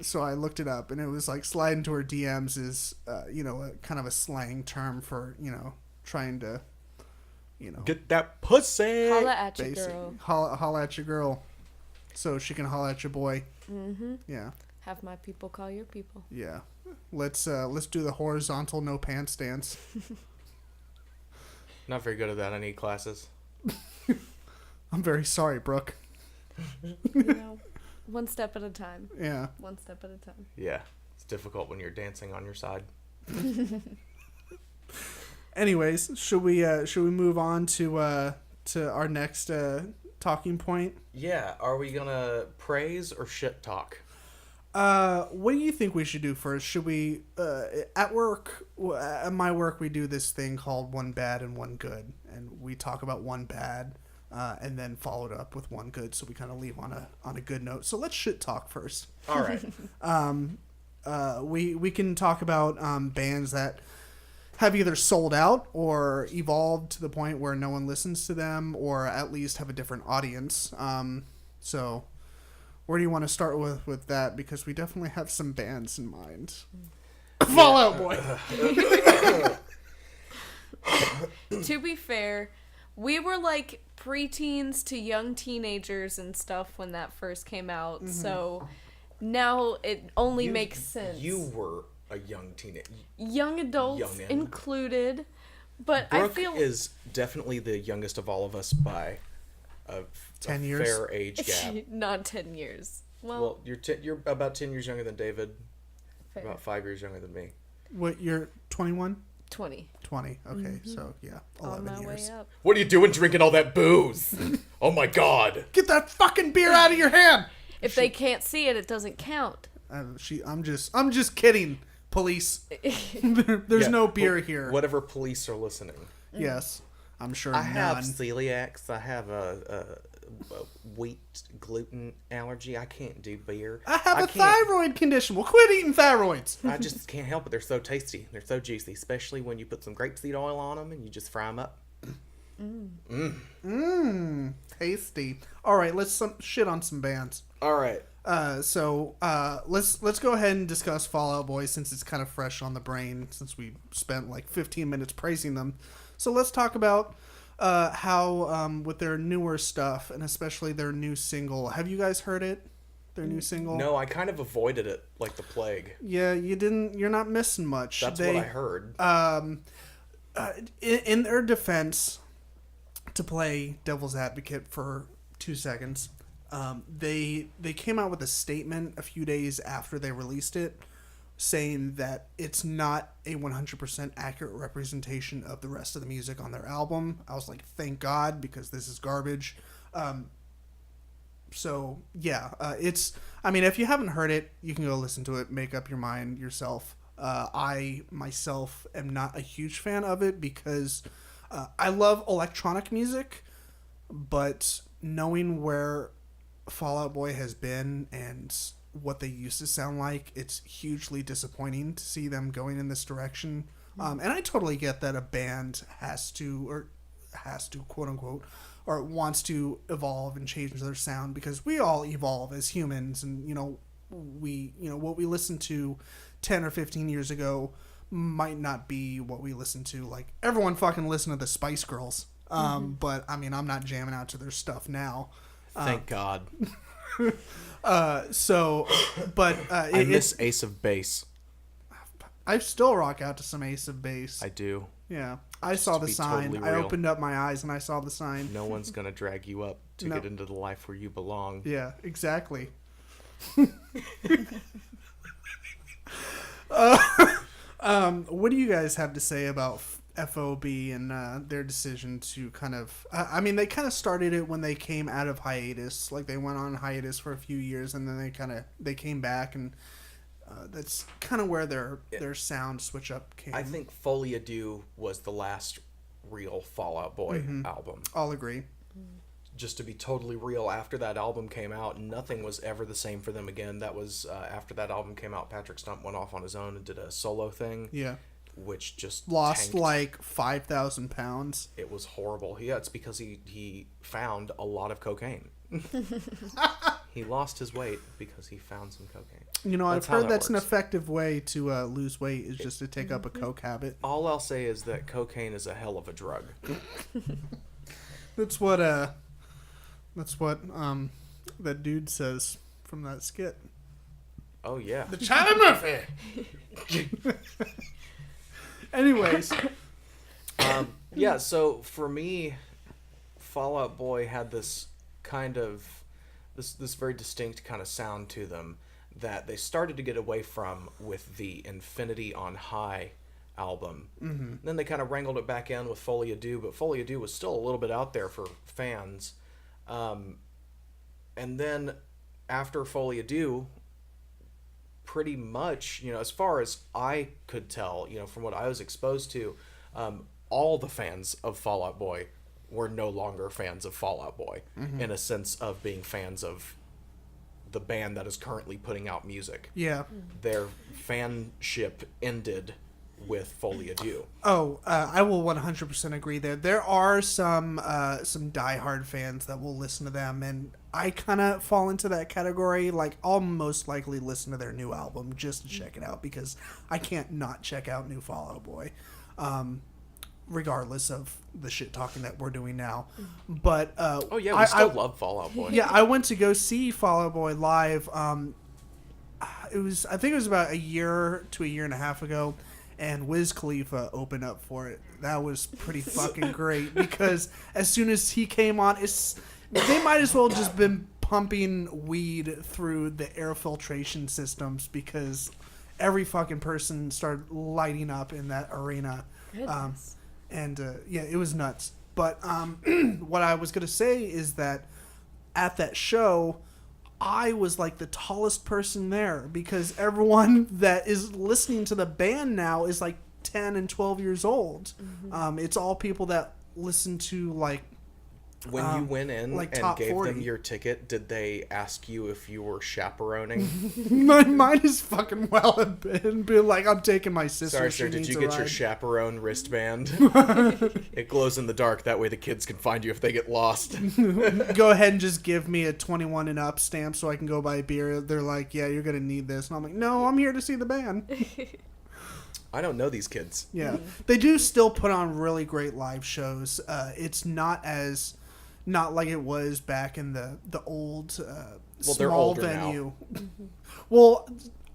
so I looked it up, and it was like slide into her DMs is a kind of a slang term for trying to Get that pussy. Holla at your basic girl. holla at your girl, so she can holla at your boy. Mm-hmm. Yeah, Have my people call your people. yeah. Let's do the horizontal no pants dance. Not very good at that. I need classes. I'm very sorry, Brooke. One step at a time. Yeah. One step at a time. Yeah, it's difficult when you're dancing on your side. Anyways, should we move on to our next talking point? Yeah, are we gonna praise or shit talk? What do you think we should do first? Should we at work? At my work, we do this thing called one bad and one good, and we talk about one bad, and then follow it up with one good. So we kind of leave on a good note. So let's shit talk first. All right. We can talk about bands that have either sold out or evolved to the point where no one listens to them, or at least have a different audience. So where do you want to start with that? Because we definitely have some bands in mind. Fall Out Boy. To be fair, we were like preteens to young teenagers and stuff when that first came out. Mm-hmm. So now it only makes sense. You were a young teenager. Young adults Youngin'. included. But Brooke I feel is definitely the youngest of all of us by a 10 a years? fair age gap. not 10 years. Well, you're about 10 years younger than David. Fair. About 5 years younger than me. What, you're 21? 20. 20. Okay, so yeah, On 11 my years. way up. What are you doing drinking all that booze? Oh my god. Get that fucking beer out of your hand. If they can't see it, it doesn't count. I'm just kidding. Police. There's Yeah, no beer here. Whatever police are listening. Yes, I'm sure I none. have celiacs. I have a wheat gluten allergy. I can't do beer. I have a can't- thyroid condition. Well, quit eating thyroids. I just can't help it. They're so tasty. They're so juicy, especially when you put some grapeseed oil on them and you just fry them up. Tasty. All right, let's shit on some bands. All right. So let's go ahead and discuss Fall Out Boy since it's kind of fresh on the brain since we spent like 15 minutes praising them. So let's talk about how with their newer stuff and especially their new single. Have you guys heard it? Their new single? No, I kind of avoided it like the plague. Yeah, you didn't. You're not missing much. That's what I heard. In their defense, to play devil's advocate for 2 seconds, they came out with a statement a few days after they released it, saying that it's not a 100% accurate representation of the rest of the music on their album. I was like, thank God, because this is garbage. So yeah, it's. I mean, if you haven't heard it, you can go listen to it, make up your mind yourself. I myself am not a huge fan of it because I love electronic music, but knowing where Fall Out Boy has been and what they used to sound like, it's hugely disappointing to see them going in this direction. And I totally get that a band has to, quote unquote, or wants to evolve and change their sound, because we all evolve as humans, and what we listened to 10 or 15 years ago might not be what we listen to. Like, everyone fucking listened to the Spice Girls. But I mean, I'm not jamming out to their stuff now. Thank God. I miss Ace of Base. I still rock out to some Ace of Base. I do. Yeah. I saw the be sign. totally I real. opened up my eyes and I saw the sign. No one's gonna drag you up to No. get into the life where you belong. Yeah, exactly. What do you guys have to say about FOB and their decision to kind of... I mean, they kind of started it when they came out of hiatus. Like, they went on hiatus for a few years, and then they came back, and that's kind of where their sound switch up came. I think Folie à Deux was the last real Fall Out Boy album. I'll agree. Just to be totally real, after that album came out, nothing was ever the same for them again. That was after that album came out, Patrick Stump went off on his own and did a solo thing. Yeah. Which just Lost tanked. like 5,000 pounds. It was horrible. Yeah, it's because he found a lot of cocaine. He lost his weight because he found some cocaine. You know, That's I've how heard that that's an works. effective way to lose weight, is just to take up a coke habit. All I'll say is that cocaine is a hell of a drug. That's what that dude says from that skit. Oh yeah. The Charlie Murphy. Anyways, Yeah, so for me, Fall Out Boy had this kind of this very distinct kind of sound to them that they started to get away from with the Infinity on High album. Mm-hmm. Then they kind of wrangled it back in with Folie à Deux, but Folie à Deux was still a little bit out there for fans. And then after Folie à Deux, pretty much, as far as I could tell, from what I was exposed to, all the fans of Fall Out Boy were no longer fans of Fall Out Boy, in a sense of being fans of the band that is currently putting out music. yeah. Their fanship ended with Folie à Deux. Oh, I will 100% agree there. There are some diehard fans that will listen to them, and I kind of fall into that category. Like, I'll most likely listen to their new album just to check it out, because I can't not check out new Fall Out Boy, regardless of the shit talking that we're doing now. But Oh yeah, we still love Fall Out Boy. yeah, I went to go see Fall Out Boy live. I think it was about a year to a year and a half ago, and Wiz Khalifa opened up for it. That was pretty fucking great, because as soon as he came on, they might as well just been pumping weed through the air filtration systems, because every fucking person started lighting up in that arena. Goodness. Yeah, it was nuts. But what I was going to say is that at that show, I was like the tallest person there, because everyone that is listening to the band now is like 10 and 12 years old. It's all people that listen to like... When you went in like and top gave 40. them your ticket, did they ask you if you were chaperoning? Mine is fucking well have been like, I'm taking my sister. Sorry, she sir, did needs you a get your ride. chaperone wristband? It glows in the dark. That way the kids can find you if they get lost. Go ahead and just give me a 21 and up stamp so I can go buy a beer. They're like, yeah, you're going to need this. And I'm like, no, I'm here to see the band. I don't know these kids. Yeah. They do still put on really great live shows. It's not like it was back in the old Well, they're small older venue. Well,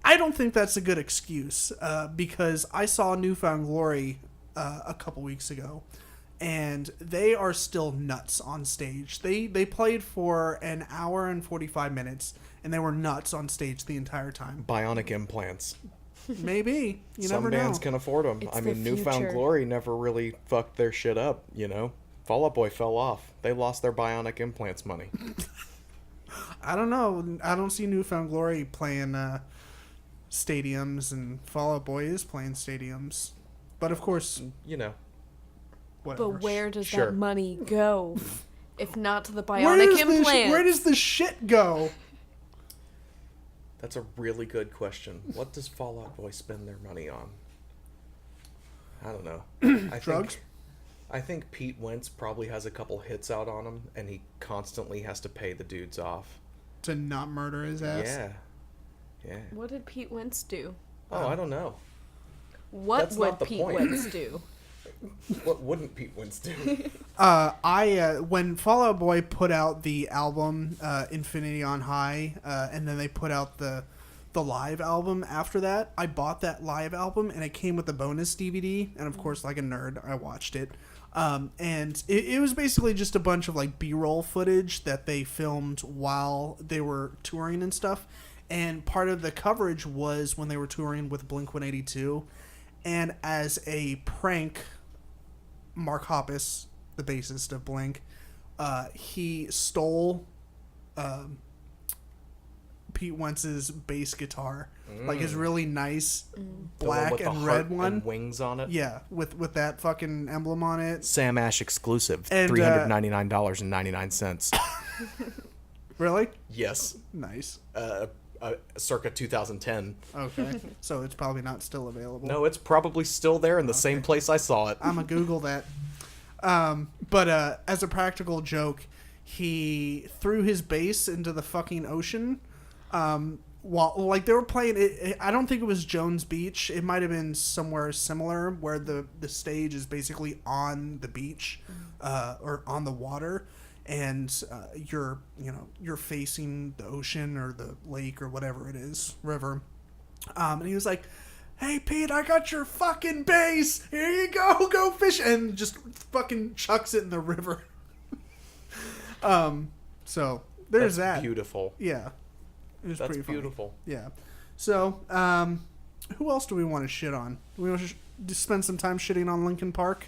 I don't think that's a good excuse, because I saw Newfound Glory a couple weeks ago, and they are still nuts on stage. They played for an hour and 45 minutes, and they were nuts on stage the entire time. Bionic implants. Maybe. You Some never bands know. can afford them. It's I the mean, Newfound future. Glory never really fucked their shit up, Fall Out Boy fell off. They lost their bionic implants money. I don't know. I don't see Newfound Glory playing stadiums, and Fall Out Boy is playing stadiums. But of course, whatever. But where does Sure. that money go? If not to the Where bionic does implant. where does the shit go? That's a really good question. What does Fall Out Boy spend their money on? I don't know. Drugs? I think Pete Wentz probably has a couple hits out on him, and he constantly has to pay the dudes off. To not murder his ass? Yeah. What did Pete Wentz do? Oh, I don't know. What That's not would the Pete point. Wentz do? What wouldn't Pete Wentz do? When Fall Out Boy put out the album Infinity on High, and then they put out the live album after that, I bought that live album, and it came with a bonus DVD, and of course, like a nerd, I watched it. And it was basically just a bunch of like B-roll footage that they filmed while they were touring and stuff. And part of the coverage was when they were touring with Blink-182. And as a prank, Mark Hoppus, the bassist of Blink, he stole Pete Wentz's bass guitar, like his really nice The one black with the and heart red one. and wings on it. Yeah, with that fucking emblem on it. Sam Ash exclusive, And, $399.99. Really? Yes, Nice. circa 2010. Okay. So it's probably not still available. No, it's probably still there in the same place I saw it. I'm going to Google that. But as a practical joke, he threw his bass into the fucking ocean. While like they were playing it, I don't think it was Jones Beach. It might have been somewhere similar where the stage is basically on the beach, or on the water, and you're facing the ocean or the lake or whatever it is, river. And he was like, "Hey Pete, I got your fucking bass. Here you go fish," and just fucking chucks it in the river. So there's That's that. beautiful. Yeah. It was That's pretty funny. beautiful. Yeah. So, who else do we want to shit on? Do we want to spend some time shitting on Linkin Park?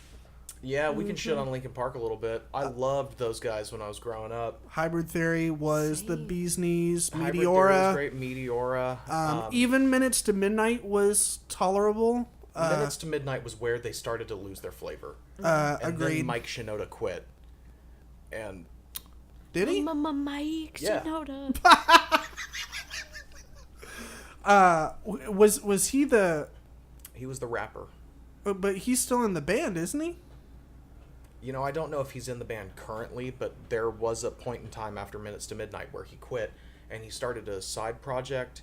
Yeah, we can shit on Linkin Park a little bit. I loved those guys when I was growing up. Hybrid Theory was the bee's knees. Hybrid Theory was Meteora. great. Meteora. Even Minutes to Midnight was tolerable. Minutes to Midnight was where they started to lose their flavor. And Agreed. then Mike Shinoda quit. And Did he? Mike Yeah. Shinoda. Was he the? he was the rapper. But he's still in the band, isn't he? You know, I don't know if he's in the band currently, but there was a point in time after Minutes to Midnight where he quit and he started a side project.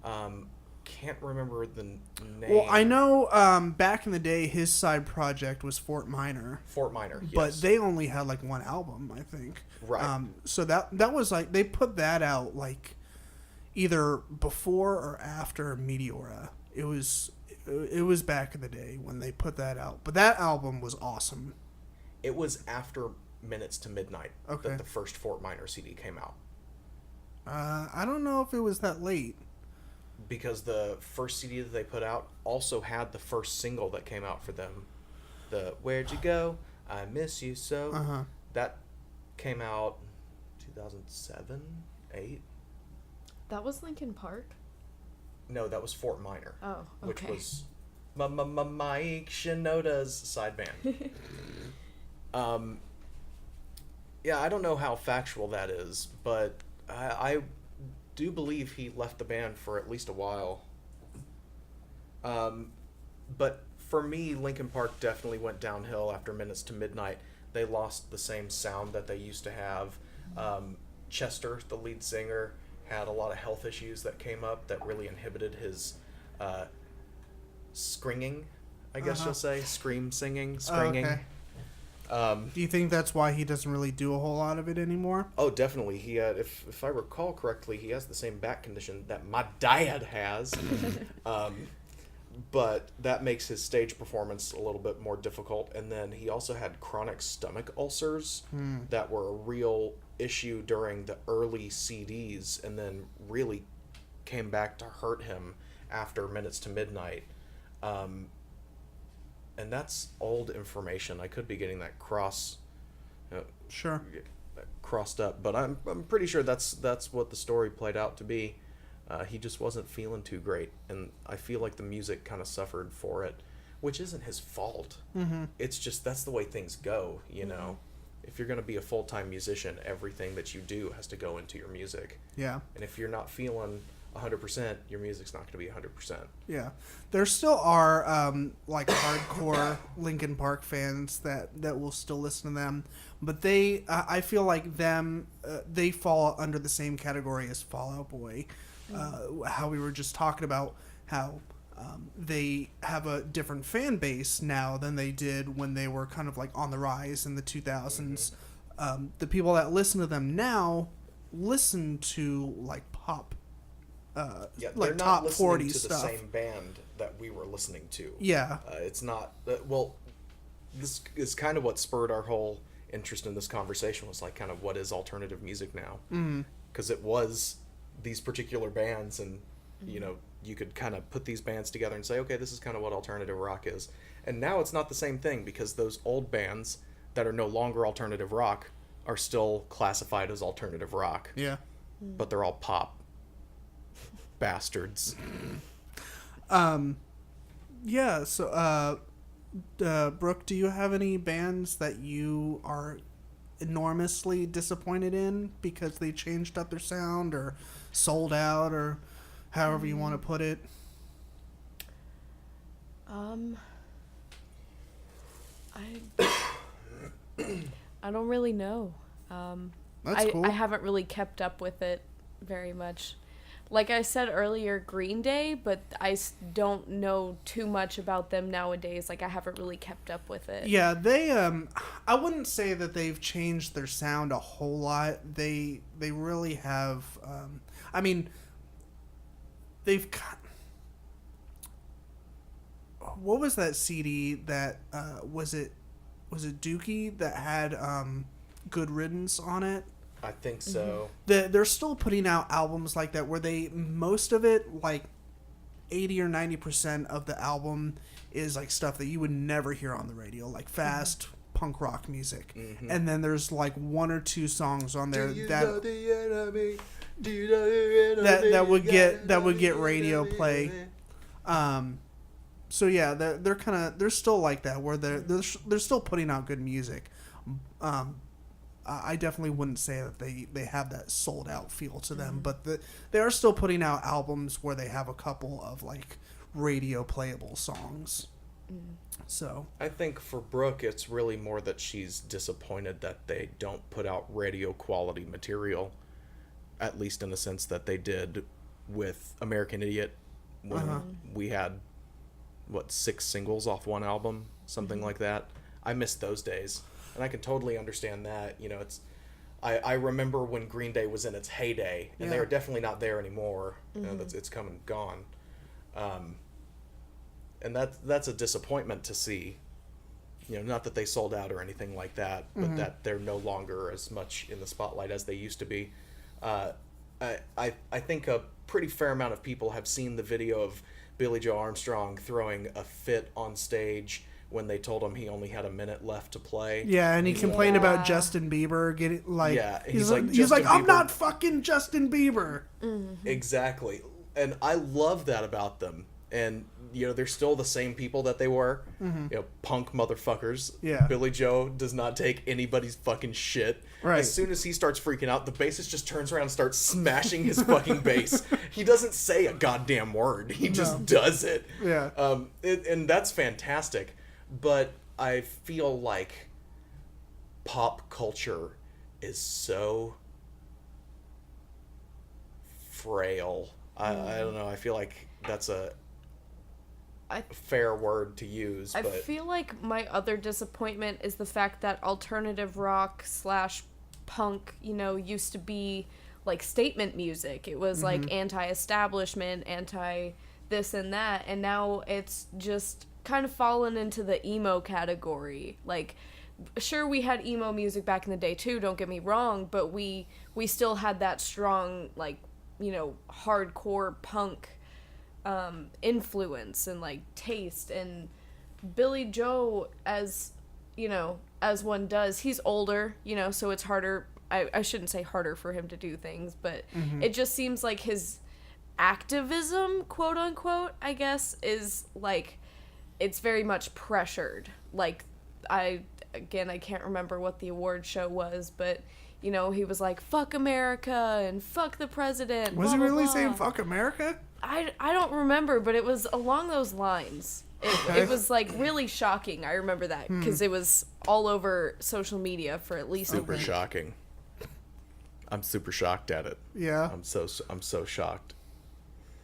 Can't remember the name. Well, I know back in the day his side project was Fort Minor. Fort Minor, yes. But they only had like one album, I think. Right. So that was like they put that out like either before or after Meteora. It was back in the day when they put that out. But that album was awesome. It was after Minutes to Midnight Okay. that the first Fort Minor CD came out. I don't know if it was that late. Because the first CD that they put out also had the first single that came out for them. The Where'd You Go? I Miss You So. Uh-huh. That came out 2007, 8? That was Linkin Park. No, that was Fort Minor. Oh, Which okay. was Mike Shinoda's side band. Yeah, I don't know how factual that is, but I do believe he left the band for at least a while. But for me, Linkin Park definitely went downhill after Minutes to Midnight. They lost the same sound that they used to have. Chester, the lead singer, had a lot of health issues that came up that really inhibited his screaming, I guess you'll say. Screaming. Okay. Do you think that's why he doesn't really do a whole lot of it anymore? Oh, definitely. He had, if I recall correctly, he has the same back condition that my dad has. But that makes his stage performance a little bit more difficult. And then he also had chronic stomach ulcers that were a real issue during the early CDs, and then really came back to hurt him after Minutes to Midnight. And that's old information. I could be getting that Sure. crossed up, but I'm pretty sure that's what the story played out to be. He just wasn't feeling too great, and I feel like the music kind of suffered for it, which isn't his fault. Mm-hmm. It's just that's the way things go, you know. If you're going to be a full-time musician, everything that you do has to go into your music. Yeah. And if you're not feeling 100%, your music's not going to be 100%. Yeah, there still are like hardcore Linkin Park fans that will still listen to them, but they I feel like them they fall under the same category as Fall Out Boy. How we were just talking about how they have a different fan base now than they did when they were kind of like on the rise in the 2000s. The people that listen to them now listen to like pop. Yeah, like they're not top listening 40 to stuff. the same band that we were listening to. Yeah. It's not well. This is kind of what spurred our whole interest in this conversation. Was like kind of what is alternative music now? Because it was these particular bands, and you know, you could kind of put these bands together and say, okay, this is kind of what alternative rock is. And now it's not the same thing, because those old bands that are no longer alternative rock are still classified as alternative rock. Yeah. But they're all pop bastards. Yeah, so Brooke, do you have any bands that you are enormously disappointed in because they changed up their sound or sold out or however you want to put it? I don't really know. That's cool. I haven't really kept up with it very much. Like I said earlier, Green Day, but I don't know too much about them nowadays. Like, I haven't really kept up with it. Yeah, they I wouldn't say that they've changed their sound a whole lot. They really have I mean, they've got, what was that CD that was it Dookie that had Good Riddance on it? I think so. They're still putting out albums like that where they, most of it, like 80 or 90% of the album is like stuff that you would never hear on the radio, like fast punk rock music. And then there's like one or two songs on there that would get radio play. So yeah, they're still like that, where they're still putting out good music. I definitely wouldn't say that they have that sold out feel to them, but they are still putting out albums where they have a couple of like radio playable songs. So I think for Brooke, it's really more that she's disappointed that they don't put out radio quality material, at least in the sense that they did with American Idiot, when we had 6 singles off one album, something like that. I miss those days. And I can totally understand that. You know, I remember when Green Day was in its heyday, and they are definitely not there anymore. You know, it's come and gone. And that's a disappointment to see. You know, not that they sold out or anything like that, but that they're no longer as much in the spotlight as they used to be. I think a pretty fair amount of people have seen the video of Billy Joe Armstrong throwing a fit on stage when they told him he only had a minute left to play. yeah, and he complained about Justin Bieber getting like, he's like Justin I'm Bieber. not fucking Justin Bieber. Exactly. And I love that about them. And, you know, they're still the same people that they were. You know, punk motherfuckers. Yeah. Billy Joe does not take anybody's fucking shit. Right. As soon as he starts freaking out, the bassist just turns around and starts smashing his fucking bass. He doesn't say a goddamn word. He just does it. Yeah. And that's fantastic. But I feel like pop culture is so frail. I don't know. I feel like that's a fair word to use. I But feel like my other disappointment is the fact that alternative rock / punk, you know, used to be like statement music. It was like anti-establishment, anti this and that, and now it's just kind of fallen into the emo category. Like, sure, we had emo music back in the day too, don't get me wrong, but we still had that strong, like, you know, hardcore punk influence and like taste. And Billy Joe, as you know, as one does, he's older, you know, so it's harder. I shouldn't say harder for him to do things, but it just seems like his activism, quote unquote, I guess, is like, it's very much pressured. Like, I can't remember what the award show was, but you know, he was like, fuck America and fuck the president. Was blah, he blah, really blah. saying fuck America? I don't remember, but it was along those lines. It was like really shocking. I remember that because it was all over social media for at least a Super week. shocking. I'm super shocked at it. Yeah. I'm so shocked.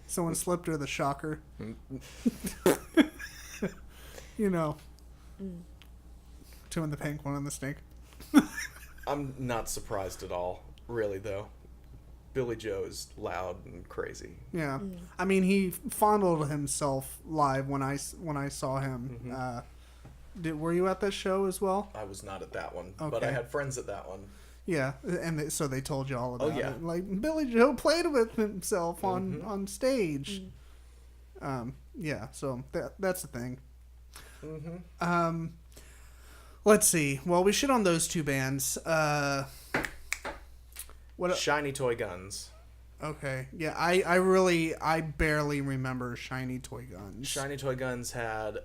Someone slipped her the shocker. You know. Two in the pink, one in the snake. I'm not surprised at all, really, though. Billy Joe is loud and crazy. Yeah. I mean, he fondled himself live when I saw him. Were you at that show as well? I was not at that one, but I Okay. had friends at that one. Yeah, and so they told you all about yeah. it. Like, Billy Joe played with himself on stage. Yeah, so that's the thing. Let's see. Well, we shit on those two bands. What? Shiny Toy Guns. Okay. Yeah, I barely remember Shiny Toy Guns. Shiny Toy Guns had,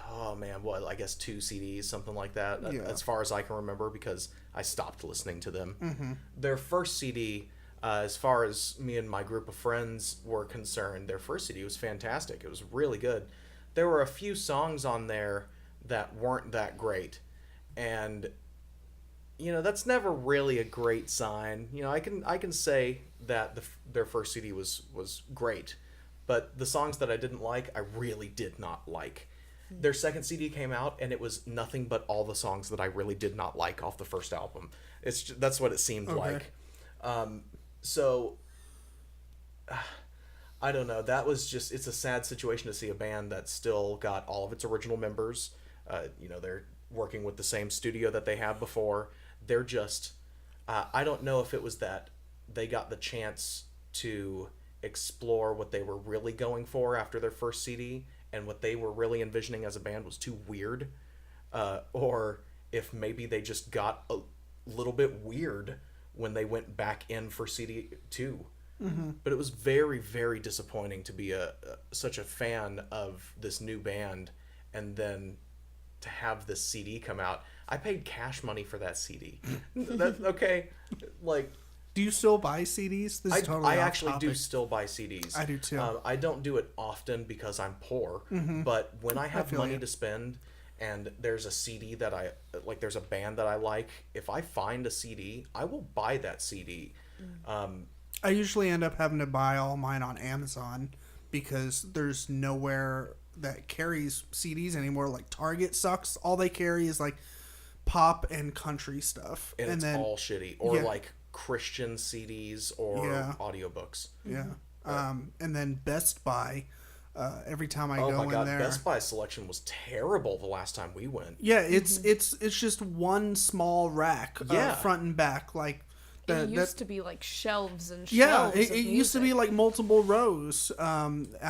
oh man, I guess 2 CDs, something like that, Yeah. as far as I can remember, because I stopped listening to them. Their first CD, as far as me and my group of friends were concerned, their first CD was fantastic. It was really good. There were a few songs on there that weren't that great, and you know, that's never really a great sign. You know, I can say that their first CD was great, but the songs that I didn't like, I really did not like. Their second CD came out, and it was nothing but all the songs that I really did not like off the first album. That's what it seemed like. So I don't know. That was just, it's a sad situation to see a band that still got all of its original members. You know, they're working with the same studio that they had before. They're just, I don't know if it was that they got the chance to explore what they were really going for after their first CD, and what they were really envisioning as a band was too weird, or if maybe they just got a little bit weird when they went back in for CD 2. But it was very, very disappointing to be such a fan of this new band, and then to have this CD come out. I paid cash money for that CD. Okay, like, Do you still buy CDs? This is totally I off actually do topic. still buy CDs. I do too. I don't do it often because I'm poor, but when I have feel money you. to spend and there's a CD that I like, there's a band that I like, if I find a CD, I will buy that CD. I usually end up having to buy all mine on Amazon because there's nowhere that carries CDs anymore. Like Target sucks. All they carry is like pop and country stuff. And it's then all shitty. Or yeah. like Christian CDs or Yeah. audiobooks. yeah. And then Best Buy, every time I Oh go my in god, there. Best Buy selection was terrible the last time we went. Yeah, it's just one small rack, Yeah. front and back. Like It used to be like shelves and yeah, shelves. it used to be like multiple rows,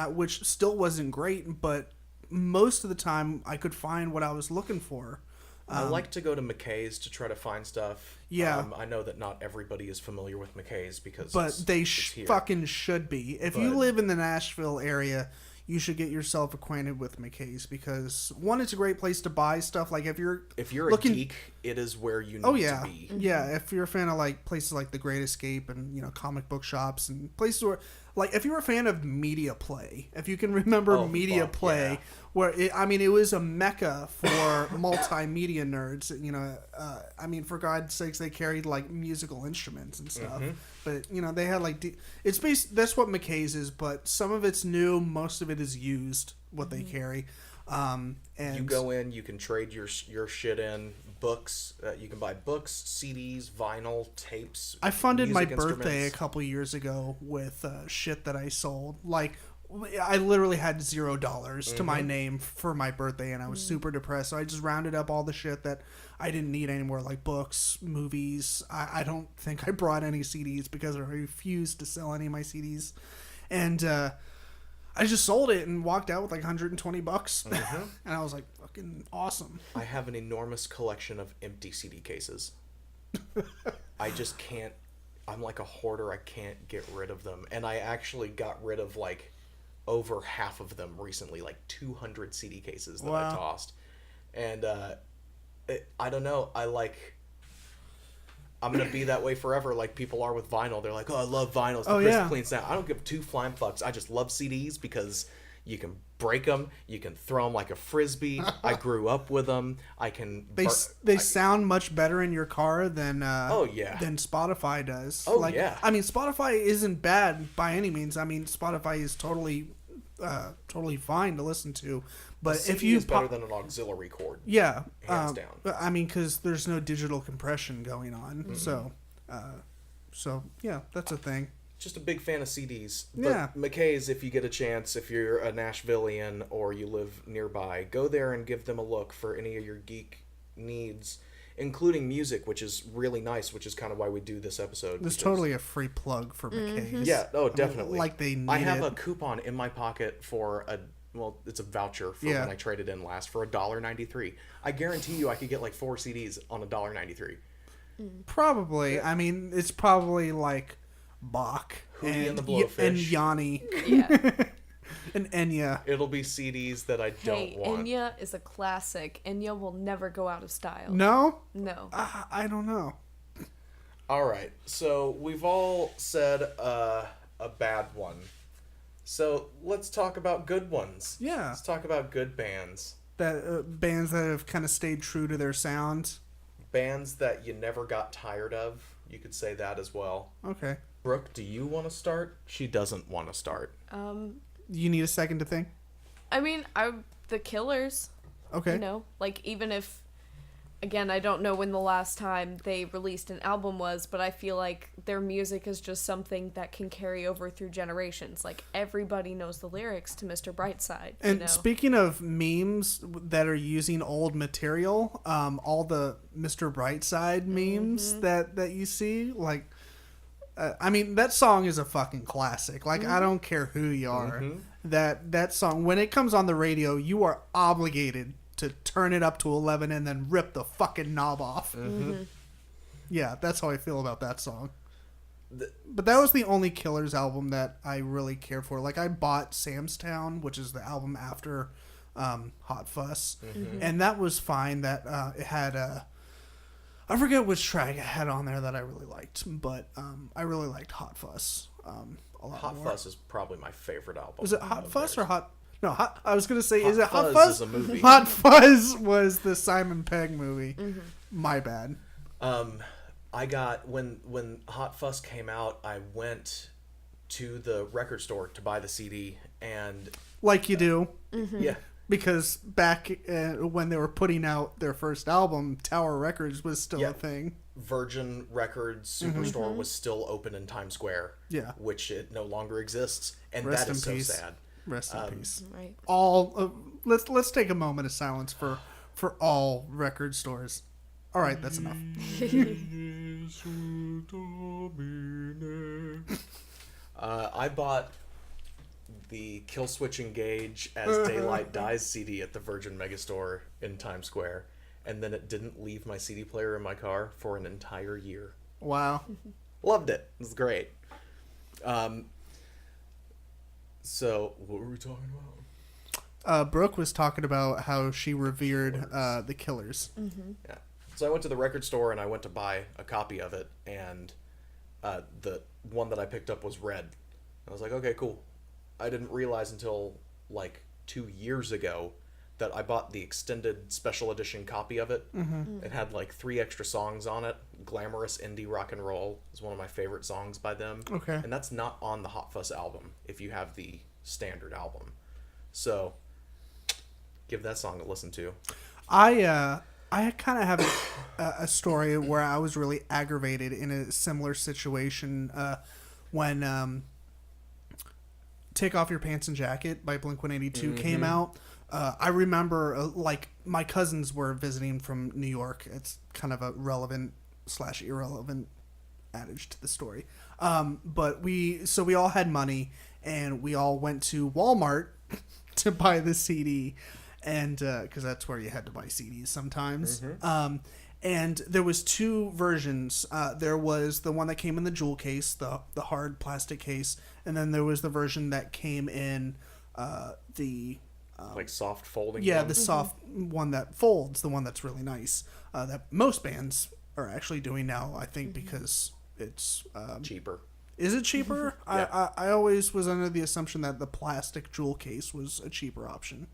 which still wasn't great, but most of the time I could find what I was looking for. I like to go to McKay's to try to find stuff. Yeah. I know that not everybody is familiar with McKay's because But it's, they it's here. fucking should be. If you But- live in the Nashville area, you should get yourself acquainted with McKay's because one, it's a great place to buy stuff. Like if you're looking, a geek, it is where you need oh yeah, to be. yeah. If you're a fan of like places like The Great Escape and comic book shops and places where, like, if you're a fan of Media Play, if you can remember Oh, Media fuck, Play, yeah. where it was a mecca for multimedia nerds. For God's sakes, they carried like musical instruments and stuff. Mm-hmm. But they had like it's based. That's what McKay's is. But some of it's new. Most of it is used. What they carry. And You go in, you can trade your shit in. Books, you can buy books, CDs, vinyl, tapes. I funded my music birthday a instruments. couple years ago with shit that I sold. Like, I literally had $0 to my name for my birthday, and I was super depressed. So I just rounded up all the shit that I didn't need anymore, like books, movies. I don't think I brought any CDs because I refused to sell any of my CDs. And I just sold it and walked out with like $120. And I was like, fucking awesome. I have an enormous collection of empty CD cases. I just can't. I'm like a hoarder. I can't get rid of them. And I actually got rid of like over half of them recently, like 200 CD cases that I Wow. tossed. And I don't know. I like. I'm gonna be that way forever, like people are with vinyl. They're like, "Oh, I love vinyl. It's the Oh, crisp, yeah. clean sound." I don't give two flying fucks. I just love CDs because you can break them, you can throw them like a frisbee. I grew up with them. I can. They sound much better in your car than Oh, yeah. than Spotify does. Oh, yeah. I mean, Spotify isn't bad by any means. I mean, Spotify is totally fine to listen to. But CD if you is better than an auxiliary cord. yeah, Hands down. I mean, because there's no digital compression going on. So yeah, that's a thing. Just a big fan of CDs. But Yeah. McKay's, if you get a chance, if you're a Nashvilleian or you live nearby, go there and give them a look for any of your geek needs, including music, which is really nice, which is kind of why we do this episode. There's because- totally a free plug for McKay's. Yeah, oh, I mean, definitely. like they need I have it. a coupon in my pocket for it's a voucher for Yeah. when I traded in last for $1.93. I guarantee you I could get like 4 CDs on $1.93. Probably. I mean, it's probably like Bach Hootie and the and Blowfish. Yanni Yeah. and Enya. It'll be CDs that I don't Hey, want. Enya is a classic. Enya will never go out of style. No, No. I don't know. All right, so we've all said a bad one. So let's talk about good ones. Yeah. Let's talk about good bands. That bands that have kind of stayed true to their sound. Bands that you never got tired of. You could say that as well. Okay. Brooke, do you want to start? She doesn't want to start. You need a second to think. I mean, the Killers. Okay. You know, like even if, again, I don't know when the last time they released an album was, but I feel like their music is just something that can carry over through generations. Like everybody knows the lyrics to Mr. Brightside. And you know? speaking of memes that are using old material, all the Mr. Brightside memes that you see, like, I mean, that song is a fucking classic. Like, I don't care who you are. That song, when it comes on the radio, you are obligated to turn it up to 11 and then rip the fucking knob off. Yeah, that's how I feel about that song. But that was the only Killers album that I really cared for. Like, I bought Sam's Town, which is the album after Hot Fuss, and that was fine. That it had I forget which track it had on there that I really liked, but I really liked Hot Fuss a lot Hot more. Fuss is probably my favorite album. Was it Hot of Fuss theirs. or Hot? No, Hot. I was gonna say, Hot is it Hot Fuzz Fuzz? is a movie. Hot Fuzz was the Simon Pegg movie. My bad. I got when Hot Fuss came out, I went to the record store to buy the CD, and Like you do, yeah, because back when they were putting out their first album, Tower Records was still Yeah. a thing. Virgin Records Superstore was still open in Times Square, Yeah. which it no longer exists, and Rest that is in so peace. sad. Rest in peace. Right. All let's take a moment of silence for all record stores. All right, that's enough. I bought the Killswitch Engage as Daylight Dies CD at the Virgin Megastore in Times Square, and then it didn't leave my CD player in my car for an entire year. Wow. Loved it. It was great. So, what were we talking about? Brooke was talking about how she revered the Killers. Yeah. So I went to the record store and I went to buy a copy of it, and the one that I picked up was red. I was like, okay, cool. I didn't realize until like 2 years ago that I bought the extended special edition copy of it. It had like 3 extra songs on it. Glamorous Indie Rock and Roll is one of my favorite songs by them. Okay. And that's not on the Hot Fuss album if you have the standard album. So give that song a listen to. I kind of have a story where I was really aggravated in a similar situation when Take Off Your Pants and Jacket by Blink-182 came out. I remember like my cousins were visiting from New York. It's kind of a relevant / irrelevant adage to the story. But we all had money and we all went to Walmart to buy the CD. And because that's where you had to buy CDs sometimes. And there was 2 versions. There was the one that came in the jewel case, the hard plastic case, and then there was the version that came in the Like soft folding yeah one. the soft one that folds, the one that's really nice. That most bands are actually doing now. I think because it's Cheaper. is it cheaper? Yeah. I always was under the assumption that the plastic jewel case was a cheaper option.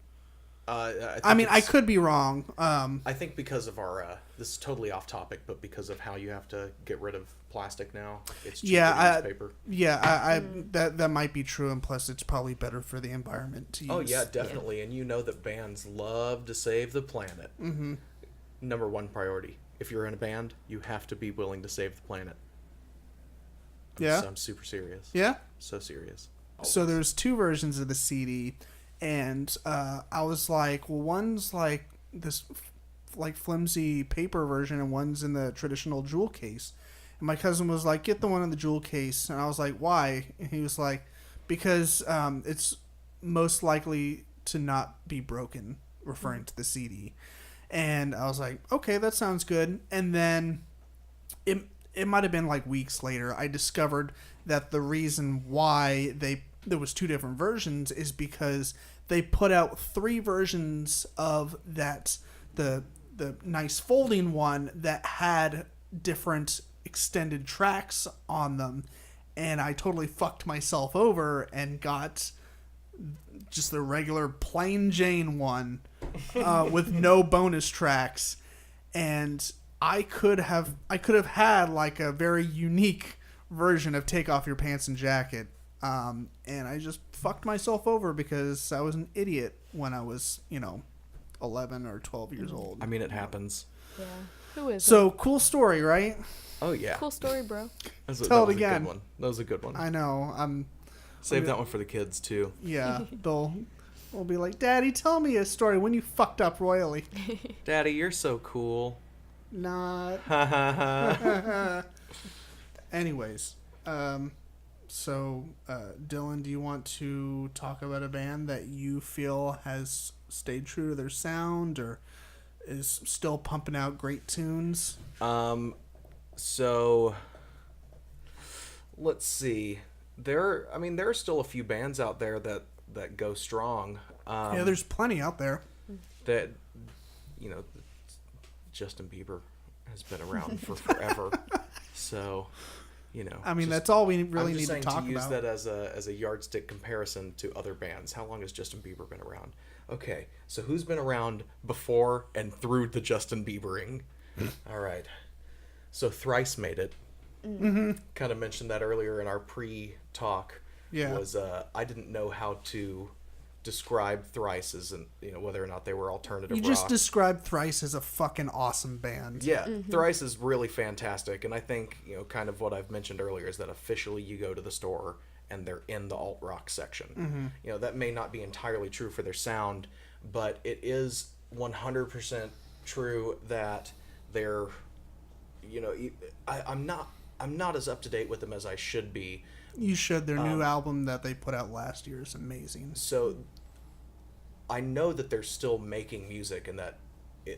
I mean, I could be wrong. I think because of our this is totally off topic, but because of how you have to get rid of plastic now, it's cheaper to use paper. Yeah, that might be true, and plus it's probably better for the environment to use. Oh yeah, definitely. And you know that bands love to save the planet. Mm-hmm. Number one priority. If you're in a band, you have to be willing to save the planet. I'm super serious. Yeah? So serious. So there's 2 versions of the CD, and I was like, well, one's like this like flimsy paper version, and one's in the traditional jewel case. And my cousin was like, get the one in the jewel case. And I was like, why? And he was like, because it's most likely to not be broken, referring to the CD. And I was like, okay, that sounds good. And then it might have been like weeks later, I discovered that the reason why there was 2 different versions is because they put out 3 versions of that the nice folding one that had different extended tracks on them, and I totally fucked myself over and got just the regular plain Jane one with no bonus tracks, and I could have had like a very unique version of Take Off Your Pants and Jacket, and I just fucked myself over because I was an idiot when I was 11 or 12 years old. I mean, it happens. Yeah. Who is So cool story, right? Oh yeah. Cool story, bro. That Tell it was again. A good one. That was a good one. I know. Save that one for the kids too. Yeah, they'll be like, Daddy, tell me a story when you fucked up royally. Daddy, you're so cool. Not. Anyways, so Dylan, do you want to talk about a band that you feel has stayed true to their sound or is still pumping out great tunes? So let's see. There are still a few bands out there that go strong. Yeah, there's plenty out there. That, Justin Bieber has been around for forever. So, I mean, that's all we really I'm need just to saying talk to use about. that as a yardstick comparison to other bands. How long has Justin Bieber been around? Okay, so who's been around before and through the Justin Biebering? All right. So Thrice made it. Mm-hmm. Kind of mentioned that earlier in our pre-talk. Yeah. Was I didn't know how to describe Thrice as whether or not they were alternative You rock. just described Thrice as a fucking awesome band. Yeah, Thrice is really fantastic, and I think kind of what I've mentioned earlier is that officially you go to the store and they're in the alt rock section. That may not be entirely true for their sound, but it is 100% true that they're I'm not as up to date with them as I should be. You should. Their new album that they put out last year is amazing. So I know that they're still making music and that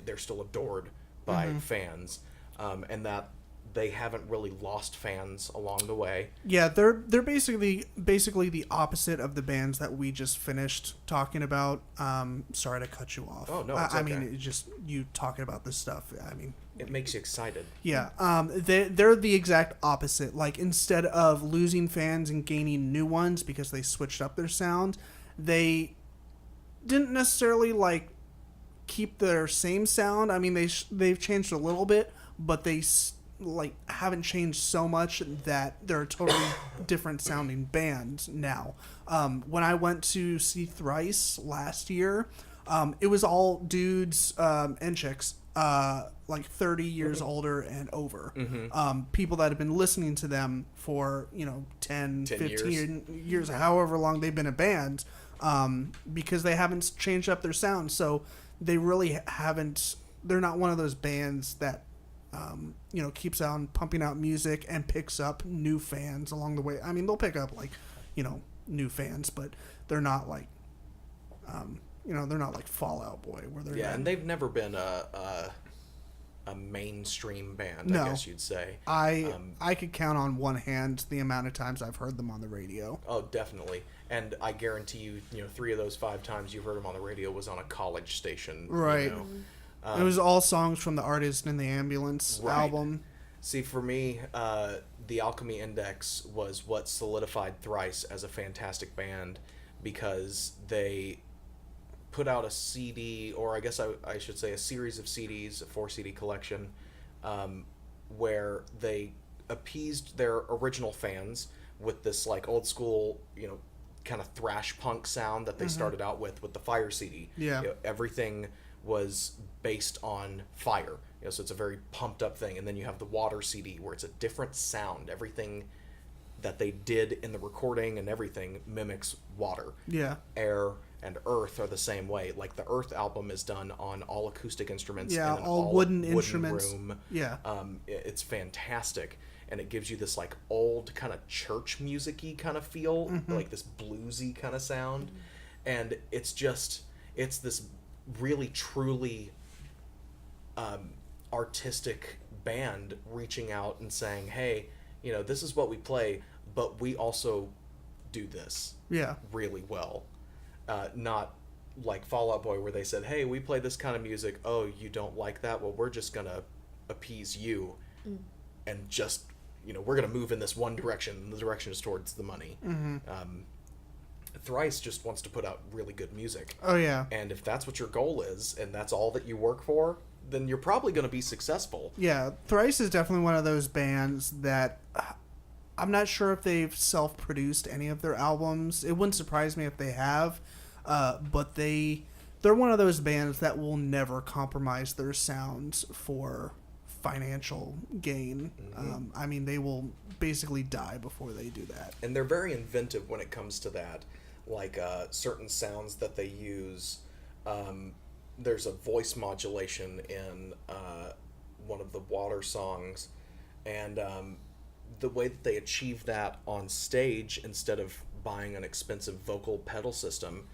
they're still adored by fans, and that they haven't really lost fans along the way. Yeah, they're basically the opposite of the bands that we just finished talking about. Sorry to cut you off. Oh no, it's okay. I mean, it's just you talking about this stuff. I mean, it makes you excited. Yeah, they're the exact opposite. Like, instead of losing fans and gaining new ones because they switched up their sound, they didn't necessarily like keep their same sound. I mean, they've changed a little bit, but they haven't changed so much that they're a totally different sounding band now. When I went to see Thrice last year, it was all dudes and chicks. Like 30 years older and over. People that have been listening to them for 10 15 years, however long they've been a band, because they haven't changed up their sound. So they really haven't. They're not one of those bands that keeps on pumping out music and picks up new fans along the way. I mean, they'll pick up new fans, but they're not like they're not like Fall Out Boy, where they're and they've never been a mainstream band, No. I guess you'd say. I could count on one hand the amount of times I've heard them on the radio. Oh, definitely. And I guarantee you, 3 of those 5 times you heard them on the radio was on a college station. Right. It was all songs from the Artist in the Ambulance Right. album. See, for me, the Alchemy Index was what solidified Thrice as a fantastic band because they put out a CD, or I guess I should say a series of CDs, a 4 CD collection, where they appeased their original fans with this like old school, kind of thrash punk sound that they started out with the Fire CD. Yeah. Everything was based on fire. So it's a very pumped up thing. And then you have the Water CD where it's a different sound. Everything that they did in the recording and everything mimics water. Yeah. Air and Earth are the same way. Like the Earth album is done on all acoustic instruments. Yeah, in an all wooden instruments. Room. Yeah. It's fantastic. And it gives you this like old kind of church music-y kind of feel, like this bluesy kind of sound. And it's this really truly artistic band reaching out and saying, hey, this is what we play, but we also do this Yeah. really well. Not like Fall Out Boy where they said, hey, we play this kind of music. Oh, you don't like that? Well, we're just going to appease you and just, we're going to move in this one direction. And the direction is towards the money. Thrice just wants to put out really good music. Oh, yeah. And if that's what your goal is and that's all that you work for, then you're probably going to be successful. Yeah, Thrice is definitely one of those bands that I'm not sure if they've self-produced any of their albums. It wouldn't surprise me if they have, but they're one of those bands that will never compromise their sounds for financial gain. I mean, they will basically die before they do that. And they're very inventive when it comes to that. Like certain sounds that they use. There's a voice modulation in one of the Water songs, and the way that they achieve that on stage, instead of buying an expensive vocal pedal system,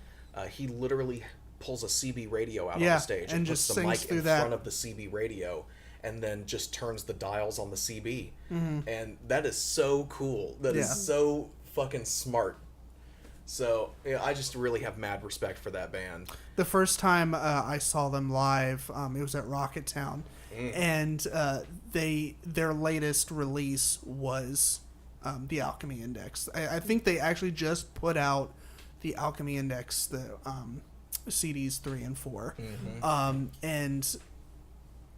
he literally pulls a CB radio out on the stage and puts just the sings mic through in that. front of the CB radio, and then just turns the dials on the CB. And that is so cool. That is so fucking smart. So I just really have mad respect for that band. The first time I saw them live, it was at Rocket Town, and their latest release was the Alchemy Index. I think they actually just put out the Alchemy Index, the CDs 3 and 4, and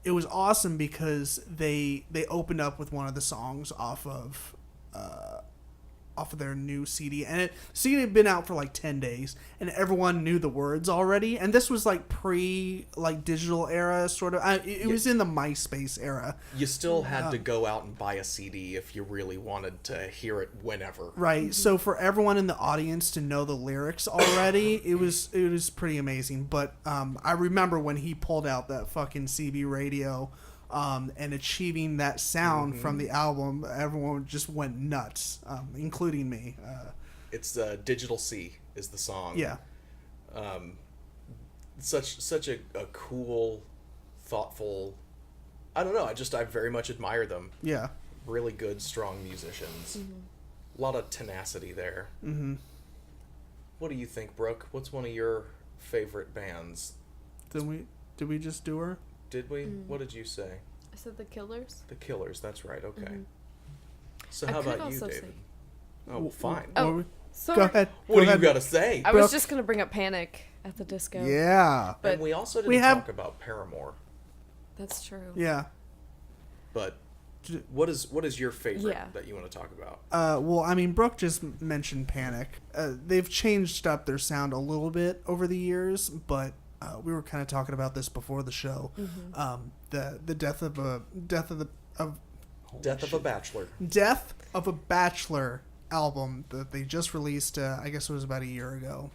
it was awesome because they opened up with one of the songs off of their new CD, and the CD had been out for like 10 days, and everyone knew the words already. And this was like digital era, sort of. It was in the MySpace era. You still had to go out and buy a CD if you really wanted to hear it whenever. Right. So for everyone in the audience to know the lyrics already, it was pretty amazing. But I remember when he pulled out that fucking CB radio. And achieving that sound from the album, everyone just went nuts, including me. It's Digital Sea is the song. Yeah. Such a cool, thoughtful. I don't know. I very much admire them. Yeah. Really good, strong musicians. A lot of tenacity there. What do you think, Brooke? What's one of your favorite bands? Did we just do her? Did we? What did you say? I said the Killers. The Killers. That's right. Okay. So how about you, David? Oh, fine. Oh, sorry. Go ahead. What do you got to say? I was just gonna bring up Panic at the Disco. Yeah. But And we also didn't talk about Paramore. that's true. Yeah. But what is your favorite Yeah. that you want to talk about? Well, I mean, Brooke just mentioned Panic. They've changed up their sound a little bit over the years, but we were kind of talking about this before the show. The Death of a Bachelor album that they just released. I guess it was about a year ago.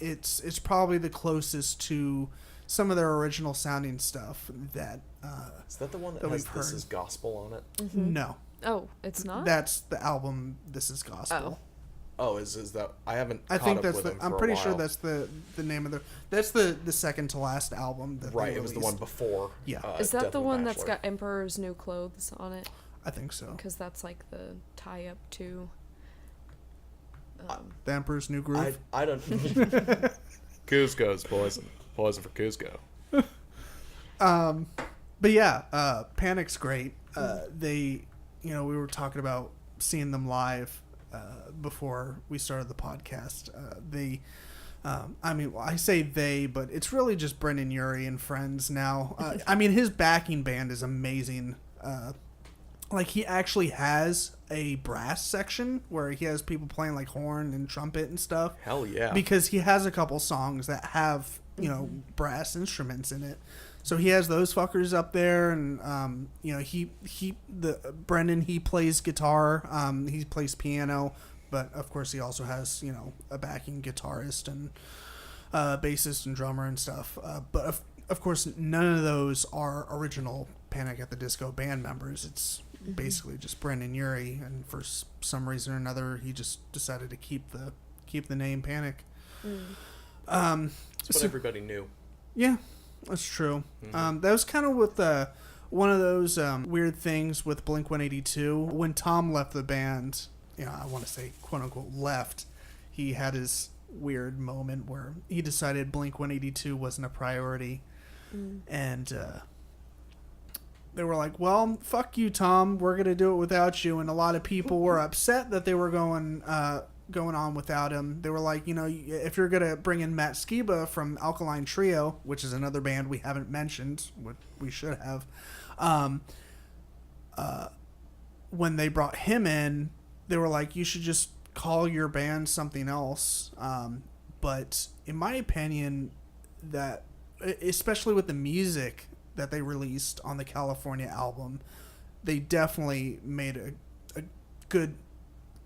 It's probably the closest to some of their original sounding stuff that. Is that the one that that has we've This heard. Is Gospel on it? No, Oh, it's not. that's the album. This Is Gospel. Oh, is that? I haven't. I caught think up that's with the. them I'm for a pretty sure while. that's the name of the. That's the second to last album. That Right. they It was the one released. before. Yeah. Is Death that of the a one that's Bachelor. got Emperor's New Clothes on it? I think so. Because that's like the tie-up to. The Emperor's New Groove. I don't. Cusco's poison for Cusco. But yeah, Panic's great. They, we were talking about seeing them live before we started the podcast. I say they, but it's really just Brendan Urie and friends now. His backing band is amazing. He actually has a brass section where he has people playing like horn and trumpet and stuff. Hell yeah. Because he has a couple songs that have, brass instruments in it. So he has those fuckers up there, and Brendan, he plays guitar, he plays piano, but of course he also has a backing guitarist and bassist and drummer and stuff. But of course none of those are original Panic at the Disco band members. It's basically just Brendan Urie, and for some reason or another he just decided to keep the name Panic. That's what everybody knew. Yeah. That's true. That was kind of with one of those weird things with Blink-182. When Tom left the band, I want to say quote-unquote left, he had his weird moment where he decided Blink-182 wasn't a priority. And they were like, well, fuck you, Tom. We're going to do it without you. And a lot of people were upset that they were going on without him. They were like, if you're going to bring in Matt Skiba from Alkaline Trio, which is another band we haven't mentioned, what we should have, when they brought him in, they were like, you should just call your band something else. But in my opinion, that, especially with the music that they released on the California album, they definitely made a good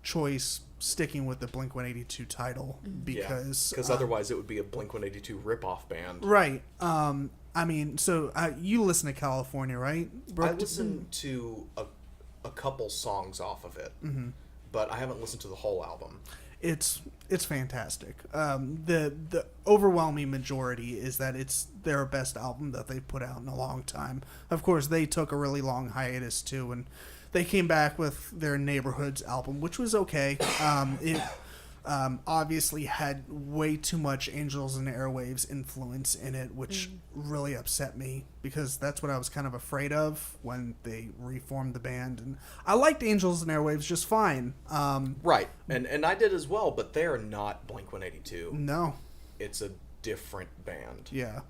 choice sticking with the Blink-182 title, because otherwise it would be a Blink-182 ripoff band. Right. So you listen to California, right? I listened to a couple songs off of it, but I haven't listened to the whole album. It's fantastic. The overwhelming majority is that it's their best album that they've put out in a long time. Of course, they took a really long hiatus too, and they came back with their Neighborhoods album, which was okay. It obviously had way too much Angels and Airwaves influence in it, which really upset me, because that's what I was kind of afraid of when they reformed the band. And I liked Angels and Airwaves just fine. Right, and I did as well, but they're not Blink-182. No. It's a different band. Yeah.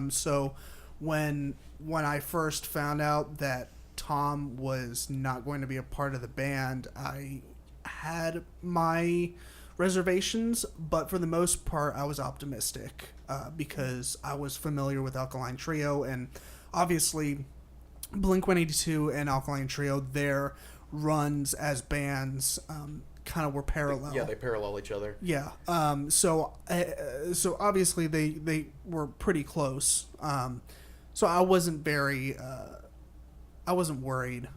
So when I first found out that Tom was not going to be a part of the band, I had my reservations, but for the most part I was optimistic, because I was familiar with Alkaline Trio, and obviously Blink-182 and Alkaline Trio, their runs as bands kind of were parallel. Yeah, they parallel each other. Yeah. So obviously they were pretty close. So I wasn't worried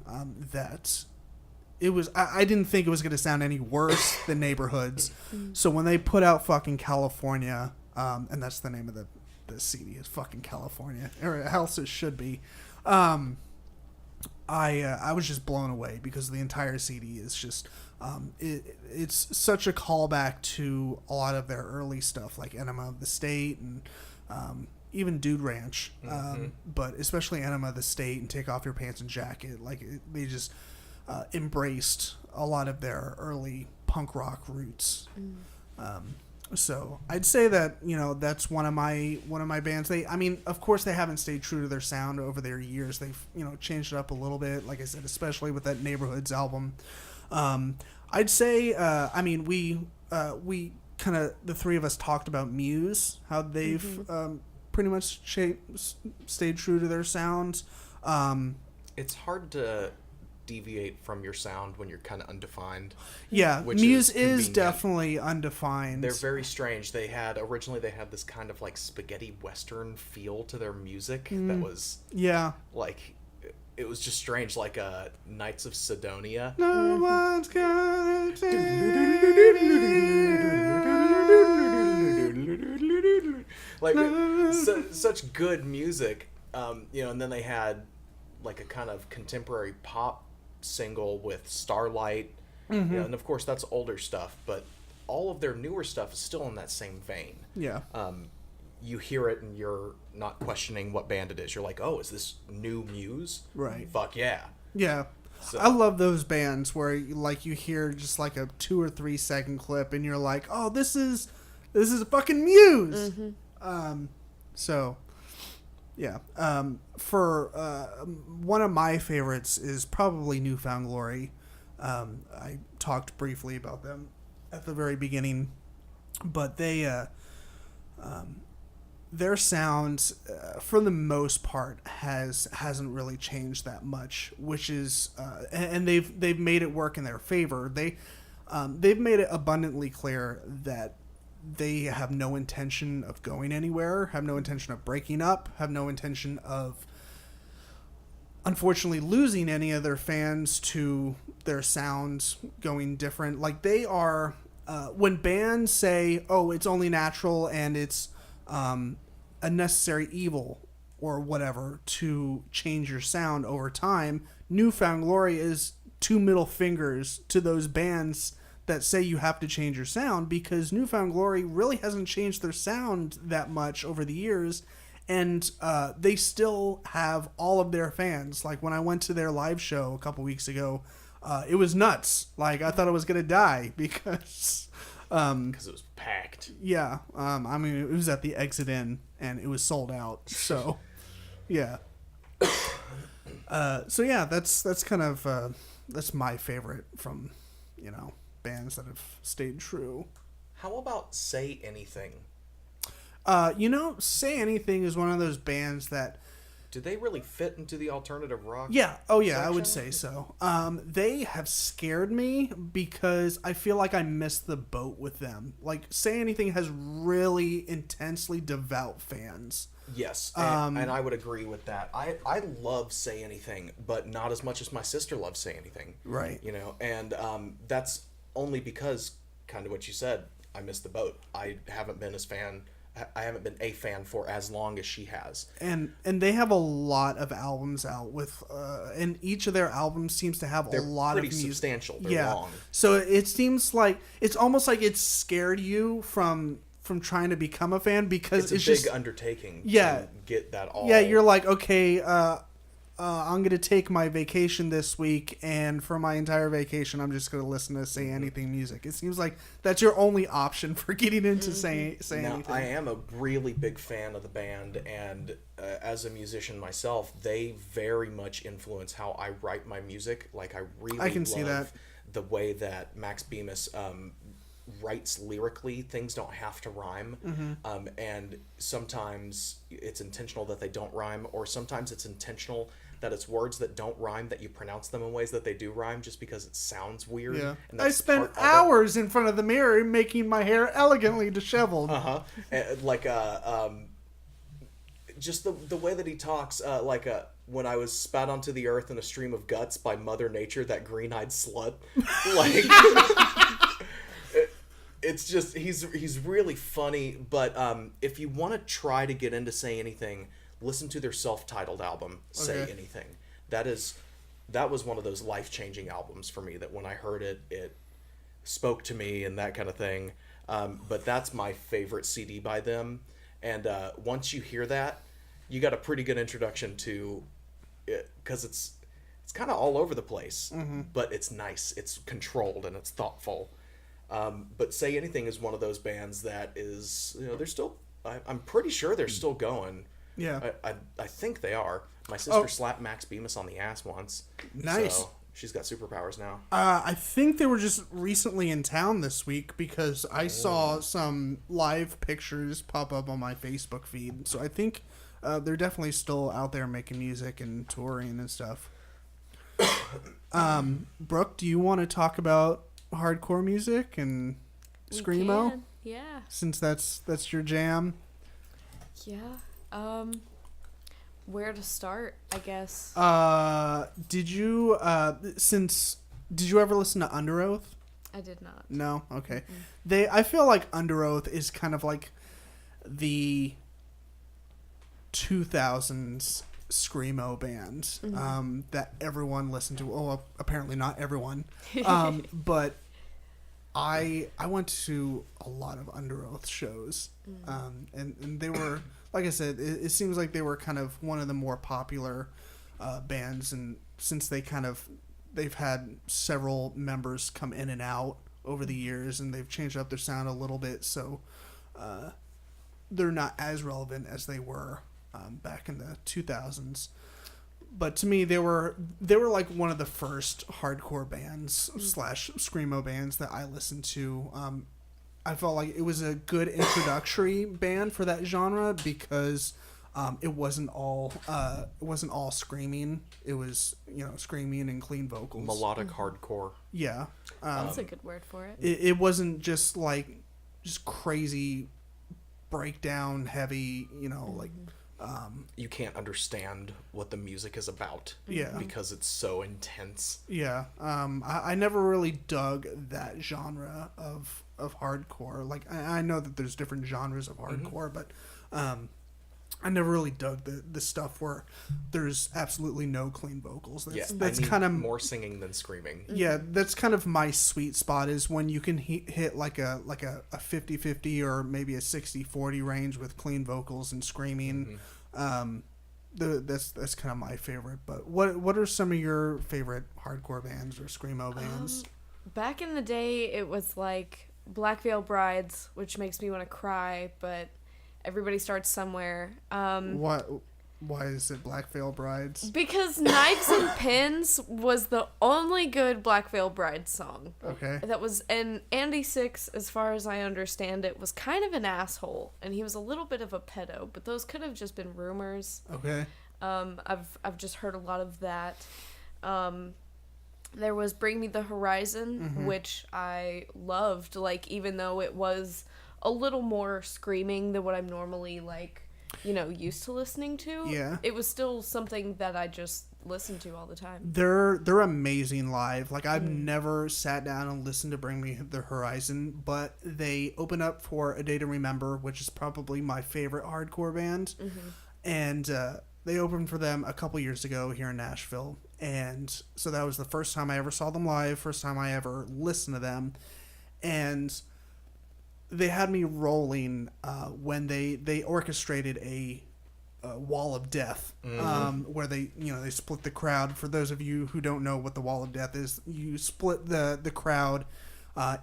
that it was. I didn't think it was going to sound any worse than Neighborhoods. So when they put out fucking California, and that's the name of the CD, is fucking California, or else it should be. I was just blown away, because the entire CD is just. It's such a callback to a lot of their early stuff, like Enema of the State and. Even Dude Ranch, but especially Enema of the State and Take Off Your Pants and Jacket. They just embraced a lot of their early punk rock roots. So I'd say that that's one of my bands. Of course they haven't stayed true to their sound over their years. They've changed it up a little bit, like I said, especially with that Neighborhoods album. I'd say we kind of, the three of us talked about Muse, how they've pretty much stayed true to their sound. It's hard to deviate from your sound when you're kind of undefined. Yeah, Muse is definitely undefined. They're very strange. Originally they had this kind of like spaghetti western feel to their music that was like, it was just strange, like Knights of Sidonia. No one's gonna take like such good music, and then they had like a kind of contemporary pop single with Starlight, and of course that's older stuff, but all of their newer stuff is still in that same vein. you hear it and you're not questioning what band it is. You're like, oh, is this new Muse? Right. Fuck yeah. Yeah. So- I love those bands where like you hear just like a 2 or 3 second clip and you're like, oh, this is a fucking Muse. So yeah. For one of my favorites is probably Newfound Glory. I talked briefly about them at the very beginning, but their sound, for the most part, hasn't really changed that much, which is, and they've made it work in their favor. They've made it abundantly clear that they have no intention of going anywhere, have no intention of breaking up, have no intention of, unfortunately, losing any of their fans to their sounds going different. Like they are, when bands say, "Oh, it's only natural and it's a necessary evil or whatever to change your sound over time," Newfound Glory is 2 middle fingers to those bands that say you have to change your sound, because Newfound Glory really hasn't changed their sound that much over the years, and they still have all of their fans. Like when I went to their live show a couple weeks ago, it was nuts. Like I thought I was gonna die because it was packed. yeah, I mean it was at the Exit Inn and it was sold out. So yeah. So yeah, that's kind of that's my favorite from, bands that have stayed true. How about Say Anything? Say Anything is one of those bands that, Do they really fit into the alternative rock? yeah, oh yeah, I would section? say so. They have scared me because I feel like I missed the boat with them. Like Say Anything has really intensely devout fans. Yes, and I would agree with that. I love Say Anything, but not as much as my sister loves Say Anything. Right. And that's only because, kind of what you said, I missed the boat. I haven't been a fan for as long as she has. And they have a lot of albums out with, and each of their albums seems to have They're a lot of pretty music. substantial. They're long. So it seems like it's almost like it's scared you from trying to become a fan, because It's a big just undertaking. Yeah. To get that all. yeah, you're like, okay, I'm gonna take my vacation this week, and for my entire vacation, I'm just gonna listen to Say Anything music. It seems like that's your only option for getting into Say Now, Anything. I am a really big fan of the band, and as a musician myself, they very much influence how I write my music. Like, I really I can see that. the way that Max Bemis writes lyrically. Things don't have to rhyme, and sometimes it's intentional that they don't rhyme, or sometimes it's intentional that it's words that don't rhyme that you pronounce them in ways that they do rhyme just because it sounds weird. Yeah, And I that's spent part of it. hours in front of the mirror making my hair elegantly disheveled. Like just the way that he talks, when I was spat onto the earth in a stream of guts by Mother Nature, that green-eyed slut. Like, it's just he's really funny. But if you want to try to get into Say Anything, listen to their self-titled album, Say Okay. Anything. That was one of those life-changing albums for me. That when I heard it, it spoke to me and that kind of thing. But that's my favorite CD by them. And once you hear that, you got a pretty good introduction to it, because it's kind of all over the place, but it's nice. It's controlled and it's thoughtful. But Say Anything is one of those bands that is, they're still. I'm pretty sure they're still going. Yeah. I think they are. My sister slapped Max Bemis on the ass once. Nice. So she's got superpowers now. I think they were just recently in town this week, because I saw some live pictures pop up on my Facebook feed. So I think they're definitely still out there making music and touring and stuff. Brooke, do you want to talk about hardcore music and We screamo? can, yeah. Since that's your jam. Yeah. Where to start, I guess. Did you ever listen to Under Oath? I did not. No? Okay. I feel like Under Oath is kind of like the 2000s screamo band that everyone listened to. Oh, apparently not everyone. But I went to a lot of Under Oath shows, and they were, like I said, it seems like they were kind of one of the more popular bands, and since they've had several members come in and out over the years, and they've changed up their sound a little bit, so they're not as relevant as they were back in the 2000s. But to me, they were like one of the first hardcore bands / screamo bands that I listened to. I felt like it was a good introductory band for that genre because it wasn't all screaming. It was screaming and clean vocals. Melodic hardcore. Yeah, That's a good word for it. it wasn't just crazy breakdown heavy. You can't understand what the music is about. Yeah. Because it's so intense. Yeah, I never really dug that genre of hardcore. Like, I know that there's different genres of hardcore, but I never really dug the stuff where there's absolutely no clean vocals. That's kind of more singing than screaming. Yeah, that's kind of my sweet spot, is when you can hit like a 50-50 or maybe a 60-40 range with clean vocals and screaming. That's kind of my favorite. But what are some of your favorite hardcore bands or screamo bands? Back in the day, it was like Black Veil Brides, which makes me want to cry, but everybody starts somewhere. Why is it Black Veil Brides? Because Knives and Pins was the only good Black Veil Bride song. Okay. And Andy Six, as far as I understand it, was kind of an asshole, and he was a little bit of a pedo, but those could have just been rumors. Okay. I've just heard a lot of that. There was Bring Me the Horizon, which I loved, like, even though it was a little more screaming than what I'm normally used to listening to. Yeah. It was still something that I just listened to all the time. They're amazing live. Like, I've never sat down and listened to Bring Me the Horizon, but they open up for A Day to Remember, which is probably my favorite hardcore band. And they opened for them a couple years ago here in Nashville. And so that was the first time I ever saw them live, first time I ever listened to them. And they had me rolling when they orchestrated a Wall of Death, where they split the crowd. For those of you who don't know what the Wall of Death is, you split the crowd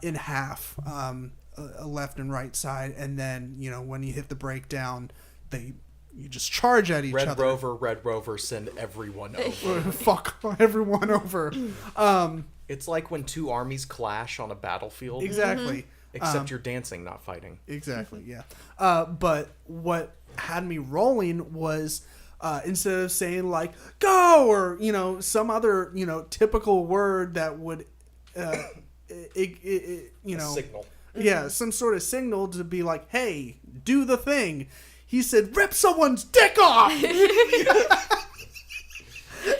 in half, a left and right side, and then when you hit the breakdown, you just charge at each other. Red Rover, send everyone over. Fuck everyone over. It's like when two armies clash on a battlefield. Exactly. Except you're dancing, not fighting. Exactly, yeah. But what had me rolling was instead of saying like "go" or some other typical word that would Signal. Yeah, some sort of signal to be like, "Hey, do the thing." He said, "Rip someone's dick off."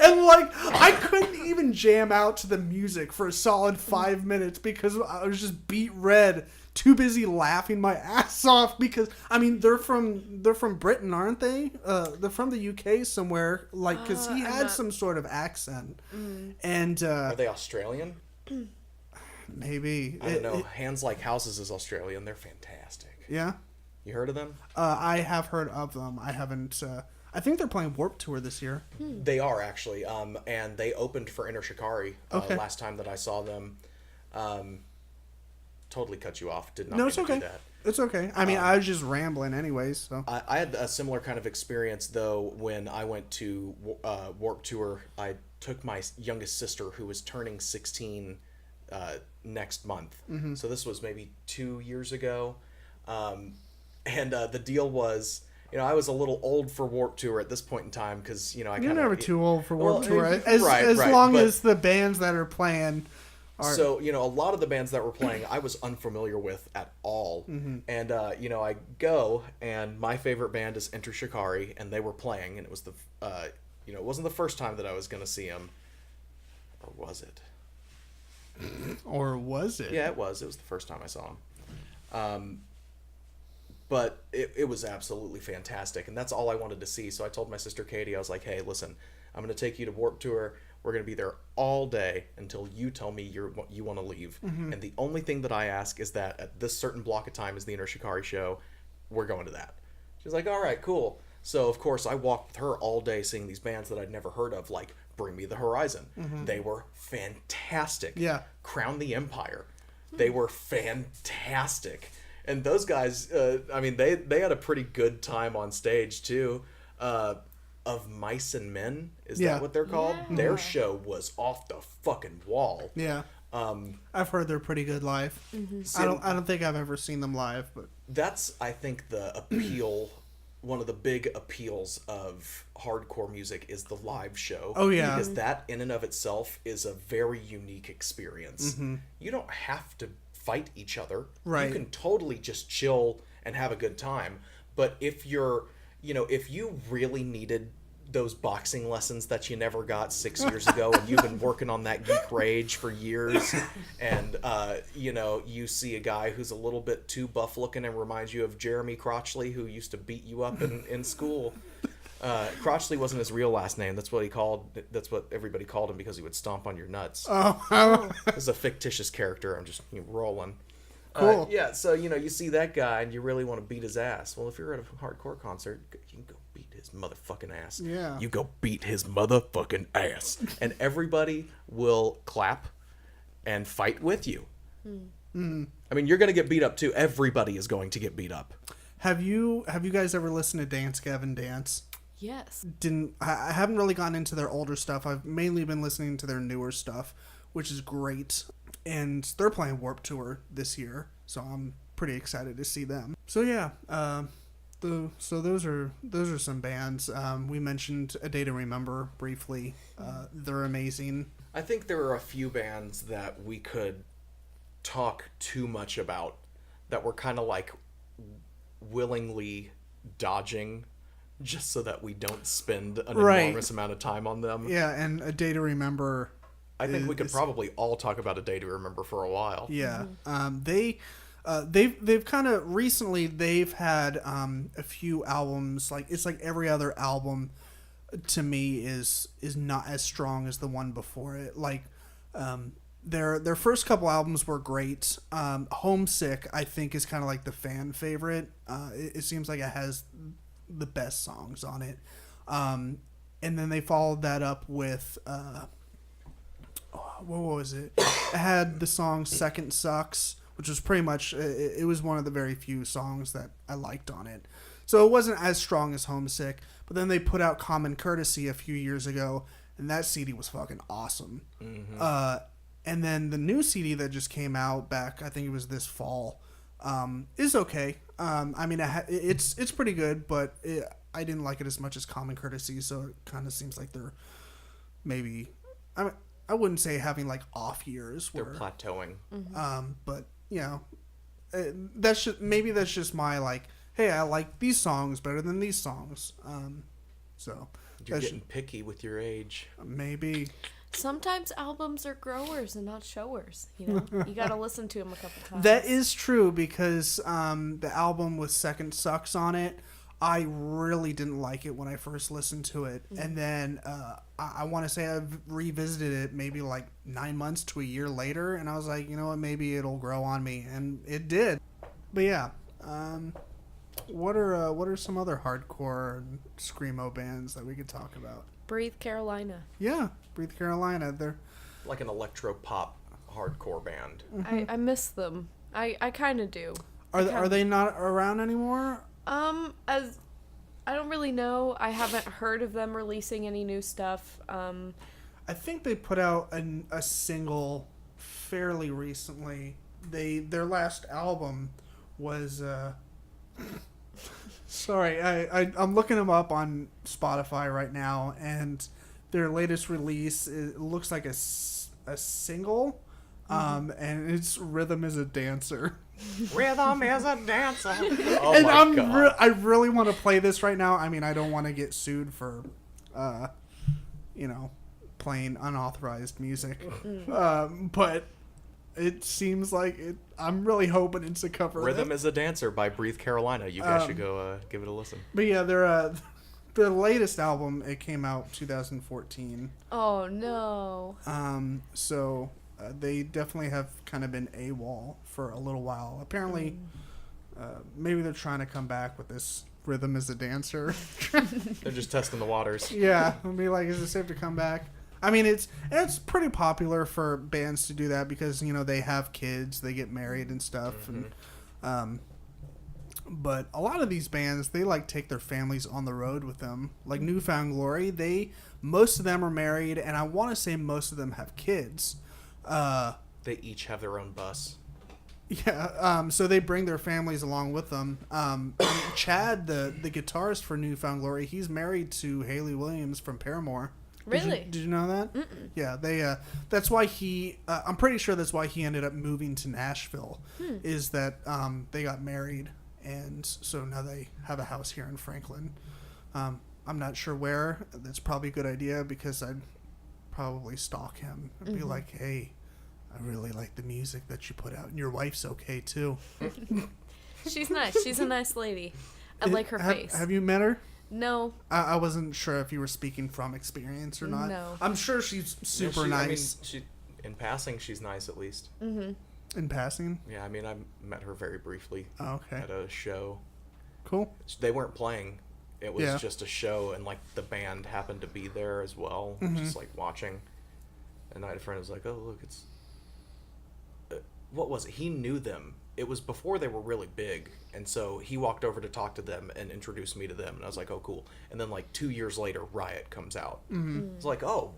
And I couldn't even jam out to the music for a solid 5 minutes because I was just beat red, too busy laughing my ass off. Because they're from Britain, aren't they? They're from the UK somewhere. Because he had some sort of accent. And are they Australian? Maybe. I don't know. Hands Like Houses is Australian. They're fantastic. Yeah. You heard of them? I have heard of them. I haven't. I think they're playing Warped Tour this year. They are, actually. And they opened for Inner Shikari last time that I saw them. Totally cut you off. Did not No, it's mean to okay. do that. It's okay. I was just rambling anyways. So I had a similar kind of experience, though, when I went to Warped Tour. I took my youngest sister, who was turning 16 next month. So this was maybe 2 years ago. And the deal was... I was a little old for Warped Tour at this point in time because, I You're never too old for Warped Tour. Right, As long as the bands that are playing are... So, a lot of the bands that were playing, I was unfamiliar with at all. And, I go, and my favorite band is Enter Shikari, and they were playing, and it was it wasn't the first time that I was going to see them. Or was it? Or was it? Yeah, it was. It was the first time I saw them. But it was absolutely fantastic, and that's all I wanted to see. So I told my sister Katie, I was like, hey, listen, I'm going to take you to Warped Tour. We're going to be there all day until you tell me you want to leave. And the only thing that I ask is that at this certain block of time is the Inner Shikari show. We're going to that. She's like, all right, cool. So, of course, I walked with her all day seeing these bands that I'd never heard of, like Bring Me the Horizon. They were fantastic. Yeah. Crown the Empire. They were fantastic. And those guys, I mean, they had a pretty good time on stage, too. Of Mice and Men, is that what they're called? Yeah. Their show was off the fucking wall. Yeah. I've heard they're pretty good live. I don't think I've ever seen them live, but That's, I think, the appeal. One of the big appeals of hardcore music is the live show. Oh, yeah. Because that in and of itself is a very unique experience. You don't have to fight each other. Right. You can totally just chill and have a good time. But if if you really needed those boxing lessons that you never got 6 years ago and you've been working on that geek rage for years, and you see a guy who's a little bit too buff looking and reminds you of Jeremy Crotchley, who used to beat you up in school. Crotchley wasn't his real last name. That's what everybody called him, because he would stomp on your nuts. It's a fictitious character. I'm just rolling. Cool. Yeah, so you see that guy and you really want to beat his ass. Well, if you're at a hardcore concert, you can go beat his motherfucking ass. Yeah. You go beat his motherfucking ass, and everybody will clap and fight with you. I mean, you're gonna get beat up too. Everybody is going to get beat up. have you guys ever listened to Dance Gavin Dance? Yes. I haven't really gotten into their older stuff. I've mainly been listening to their newer stuff, which is great. And they're playing Warped Tour this year, so I'm pretty excited to see them. So yeah, so those are some bands. We mentioned A Day to Remember briefly. They're amazing. I think there are a few bands that we could talk too much about that we're kind of like willingly dodging just so that we don't spend an enormous amount of time on them. Yeah, and A Day to Remember. I think we could probably all talk about A Day to Remember for a while. Yeah. They've kind of recently they've had a few albums, like it's like every other album to me is not as strong as the one before it. Like their first couple albums were great. Homesick, I think, is kind of like the fan favorite. It seems like it has the best songs on it. And then they followed that up with what was it? It had the song Second Sucks, which was pretty much, it was one of the very few songs that I liked on it. So it wasn't as strong as Homesick, but then they put out Common Courtesy a few years ago, and that CD was fucking awesome. And then the new CD that just came out back, I think it was this fall, is okay. I mean, it's pretty good, but I didn't like it as much as Common Courtesy, so it kind of seems like they're maybe, I wouldn't say having like off years. They're plateauing. But that's just my like, hey, I like these songs better than these songs. So You're getting picky with your age. Maybe. Sometimes albums are growers and not showers. You gotta listen to them a couple times. That is true, because the album with Second Sucks on it, I really didn't like it when I first listened to it. And then I want to say I've revisited it maybe like 9 months to a year later, and I was like, you know what, maybe it'll grow on me, and it did. But yeah, what are some other hardcore screamo bands that we could talk about? Breathe Carolina. Yeah, Breathe Carolina. They're Like an electro pop hardcore band. I miss them. I kind of do. are they not around anymore? As I don't really know. I haven't heard of them releasing any new stuff. I think they put out a single fairly recently. Their last album was sorry, I'm looking them up on Spotify right now, and their latest release, it looks like a single, and it's Rhythm is a Dancer. Rhythm is a dancer. And I really want to play this right now. I mean, I don't want to get sued for, playing unauthorized music. But it seems like it. I'm really hoping it's a cover. Rhythm is a Dancer by Breathe Carolina. You guys should go give it a listen. But yeah, the latest album, it came out 2014. Oh no. So they definitely have kind of been AWOL for a little while. Apparently, maybe they're trying to come back with this Rhythm as a Dancer. They're just testing the waters. Yeah, I'll be like, is it safe to come back? I mean, it's pretty popular for bands to do that because, you know, they have kids, they get married and stuff. And but a lot of these bands, they like take their families on the road with them. Like New Found Glory, most of them are married, and I want to say most of them have kids. They each have their own bus. Yeah, so they bring their families along with them. Chad, the guitarist for New Found Glory, he's married to Hayley Williams from Paramore. Really? Did you know that? Mm-mm. Yeah, they. That's why he. I'm pretty sure that's why he ended up moving to Nashville. Is that they got married, and so now they have a house here in Franklin. I'm not sure where. That's probably a good idea because I'd probably stalk him and be like, "Hey, I really like the music that you put out, and your wife's okay too." She's nice. She's a nice lady. I like her face. Have you met her? No. I wasn't sure if you were speaking from experience or not. No. I'm sure she's super nice. I mean, in passing, she's nice at least. Mm-hmm. In passing? Yeah, I mean, I met her very briefly Okay. at a show. Cool. They weren't playing. It was Yeah. just a show, and like the band happened to be there as well, just like watching. And I had a friend who was like, "Oh, look, it's what was it?" He knew them. It was before they were really big, and so he walked over to talk to them and introduced me to them, and I was like, "Oh, cool." And then like 2 years later, Riot comes out. It's like, "Oh,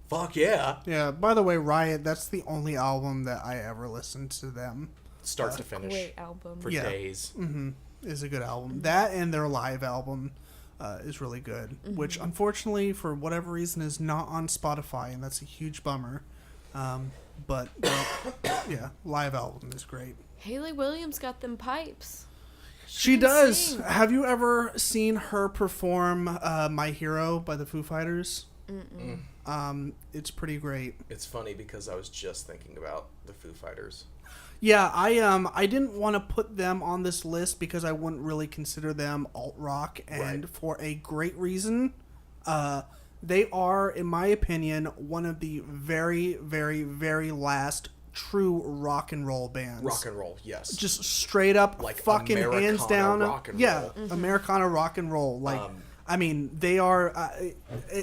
fuck yeah!" Yeah, by the way, Riot, that's the only album that I ever listened to them. Start to finish Great album. for Yeah. days. Is a good album. That and their live album is really good, which unfortunately, for whatever reason, is not on Spotify, and that's a huge bummer. But, yeah, live album is great. Hayley Williams got them pipes. She can does. sing. Have you ever seen her perform My Hero by the Foo Fighters? It's pretty great. It's funny because I was just thinking about the Foo Fighters. Yeah, I didn't want to put them on this list because I wouldn't really consider them alt rock, and Right. for a great reason. They are, in my opinion, one of the very, very, very last true rock and roll bands. Rock and roll, yes. Just straight up, Like fucking hands Americana down. rock and yeah, roll. Americana rock and roll. Like, I mean, they are.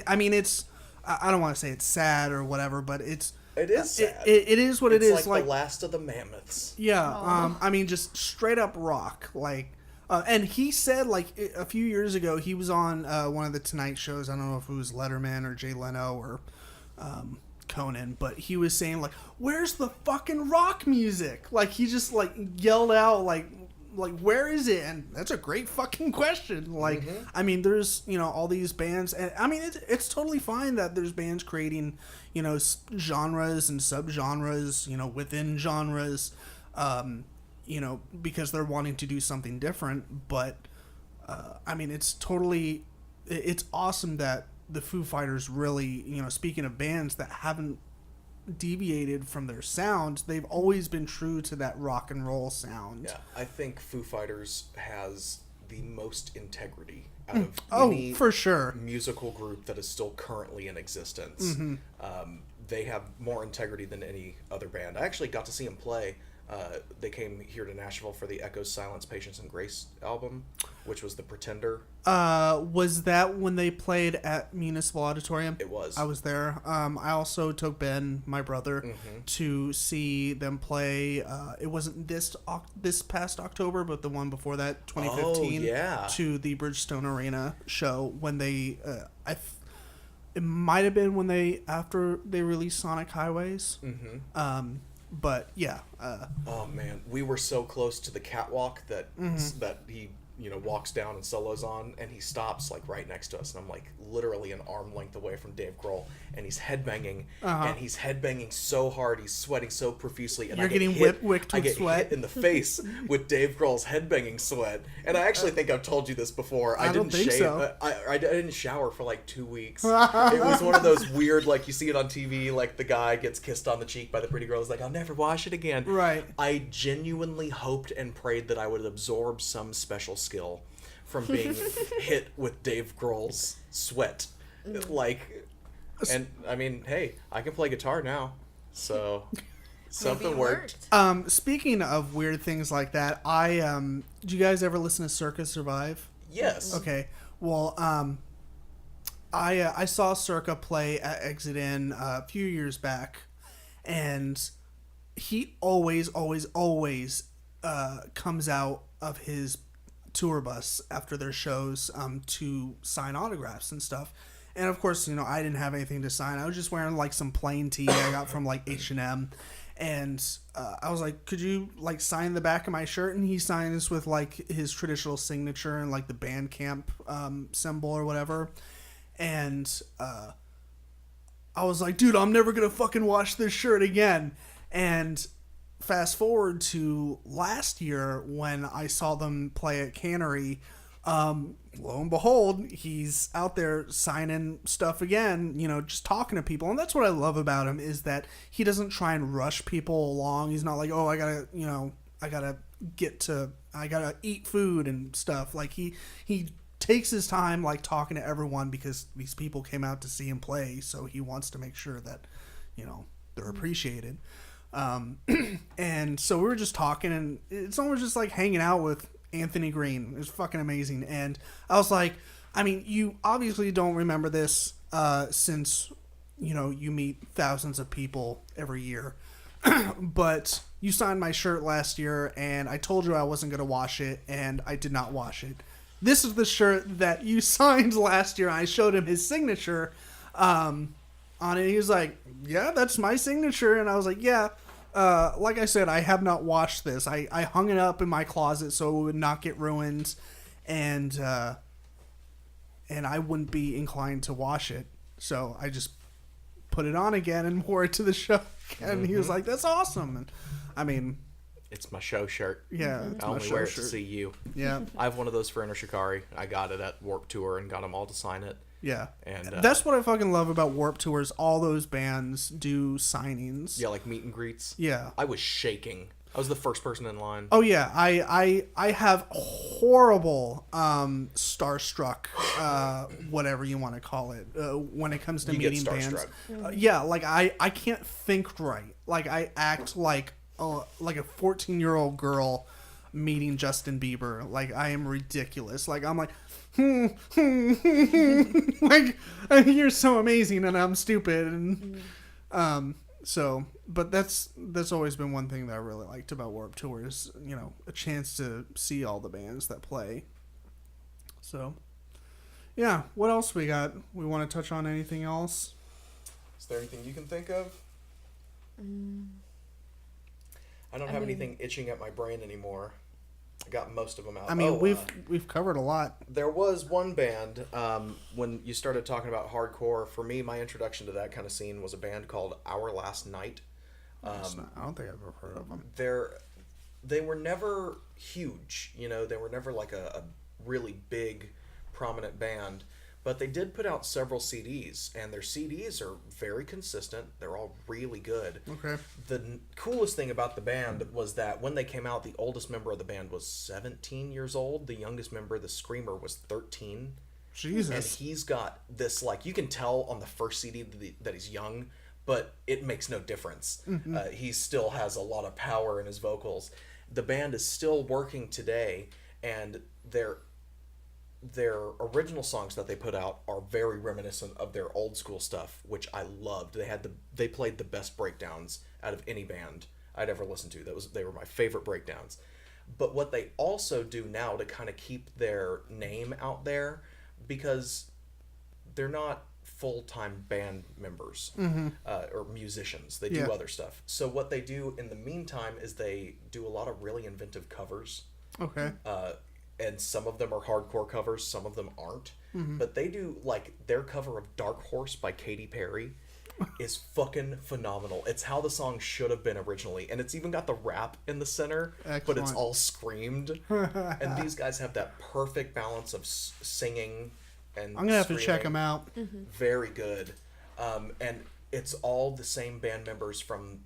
I mean, it's. I don't want to say it's sad or whatever, but it's. It is sad. It is what it's it is. like the last of the mammoths. Yeah, I mean, just straight up rock. Like, and he said, like, a few years ago, he was on one of the Tonight shows. I don't know if it was Letterman or Jay Leno or Conan, but he was saying, like, where's the fucking rock music? Like, he just, like, yelled out, like, where is it? And that's a great fucking question. Like, I mean, there's, you know, all these bands, and I mean, it's totally fine that there's bands creating, you know, genres and subgenres, you know, within genres, you know, because they're wanting to do something different. But, I mean, it's awesome that the Foo Fighters really, you know, speaking of bands that haven't deviated from their sound, they've always been true to that rock and roll sound. Yeah, I think Foo Fighters has the most integrity out of any for sure. musical group that is still currently in existence. They have more integrity than any other band. I actually got to see them play. They came here to Nashville for the Echoes, Silence, Patience, and Grace album, which was the Pretender. Was that when they played at Municipal Auditorium? It was. I was there. I also took Ben, my brother, to see them play. It wasn't this past October, but the one before that, 2015. Oh, yeah. To the Bridgestone Arena show when they. It might have been after they released Sonic Highways. But yeah. Oh man, we were so close to the catwalk that he, you know, walks down and solos on, and he stops like right next to us, and I'm like literally an arm length away from Dave Grohl, and he's headbanging, and he's headbanging so hard, he's sweating so profusely, and You're I get getting hit, wicked I with get sweat. hit in the face with Dave Grohl's headbanging sweat, and I actually think I've told you this before. I don't didn't think shave. so. I didn't shower for like 2 weeks. It was one of those weird, like you see it on TV, like the guy gets kissed on the cheek by the pretty girl. He's like, I'll never wash it again. Right. I genuinely hoped and prayed that I would absorb some special skill from being hit with Dave Grohl's Sweat. Like, and I mean, hey, I can play guitar now, so something worked. Speaking of weird things like that, do you guys ever listen to Circa Survive? Yes. Okay. Well, I saw Circa play at Exit In a few years back, and he always comes out of his tour bus after their shows to sign autographs and stuff. And of course, you know, I didn't have anything to sign. I was just wearing like some plain tee I got from like H&M. And I was like, could you like sign the back of my shirt? And he signs with like his traditional signature and like the Bandcamp symbol or whatever. And I was like, dude, I'm never going to fucking wash this shirt again. And fast forward to last year when I saw them play at Cannery, lo and behold, he's out there signing stuff again, you know, just talking to people. And that's what I love about him, is that he doesn't try and rush people along. He's not like, oh, I gotta eat food and stuff. Like he takes his time, like talking to everyone, because these people came out to see him play. So he wants to make sure that, you know, they're appreciated. And so we were just talking, and it's almost just like hanging out with Anthony Green. It was fucking amazing. And I was like, I mean, you obviously don't remember this since, you know, you meet thousands of people every year. But you signed my shirt last year, and I told you I wasn't going to wash it, and I did not wash it. This is the shirt that you signed last year. I showed him his signature on it. He was like, yeah, that's my signature. And I was like, yeah. Like I said, I have not washed this. I hung it up in my closet so it would not get ruined, and I wouldn't be inclined to wash it. So I just put it on again and wore it to the show. And he was like, "That's awesome." And I mean, it's my show shirt. Yeah, I only wear it to see you. Yeah, I have one of those for Enter Shikari. I got it at Warped Tour and got them all to sign it. Yeah, and that's what I fucking love about Warped Tours. All those bands do signings. Yeah, like meet and greets. Yeah, I was shaking. I was the first person in line. Oh yeah, I have horrible starstruck, whatever you want to call it, when it comes to meeting bands. Yeah, like I can't think right. Like I act like a 14-year-old girl meeting Justin Bieber. Like I am ridiculous. Like I'm like. Like you're so amazing and I'm stupid, and so but that's always been one thing that I really liked about Warped Tour, is, you know, a chance to see all the bands that play. So yeah, what else we got? We want to touch on anything else? Is there anything you can think of? I don't have anything itching at my brain anymore. I got most of them out. I mean, we've covered a lot. There was one band, when you started talking about hardcore, for me, my introduction to that kind of scene was a band called Our Last Night. I don't think I've ever heard of them. They were never huge, you know, they were never like a really big, prominent band, but they did put out several CDs, and their CDs are very consistent. They're all really good. Okay. The coolest thing about the band was that when they came out, the oldest member of the band was 17 years old. The youngest member, the screamer, was 13. Jesus. And he's got this, like, you can tell on the first CD that he's young, but it makes no difference. Mm-hmm. He still has a lot of power in his vocals. The band is still working today, and their original songs that they put out are very reminiscent of their old school stuff, which I loved. They played the best breakdowns out of any band I'd ever listened to. They were my favorite breakdowns. But what they also do now to kind of keep their name out there, because they're not full-time band members or musicians. They do other stuff. So what they do in the meantime is they do a lot of really inventive covers. Okay. And some of them are hardcore covers, some of them aren't. But they do, like, their cover of Dark Horse by Katy Perry is fucking phenomenal. It's how the song should have been originally. And it's even got the rap in the center, but it's all screamed. And these guys have that perfect balance of singing and I'm going to have to check them out. Very good. And it's all the same band members from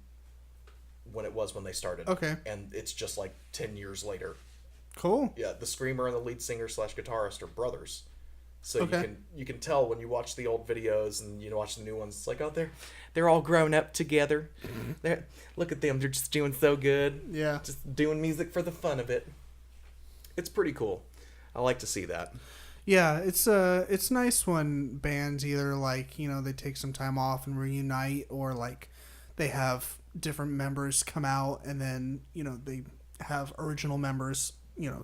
when they started. Okay. And it's just like 10 years later. Cool. Yeah, the screamer and the lead singer / guitarist are brothers. So Okay. you can tell when you watch the old videos and you watch the new ones. It's like, oh, they're all grown up together. Look at them, they're just doing so good. Yeah. Just doing music for the fun of it. It's pretty cool. I like to see that. Yeah, it's nice when bands either like, they take some time off and reunite, or like they have different members come out and then, they have original members,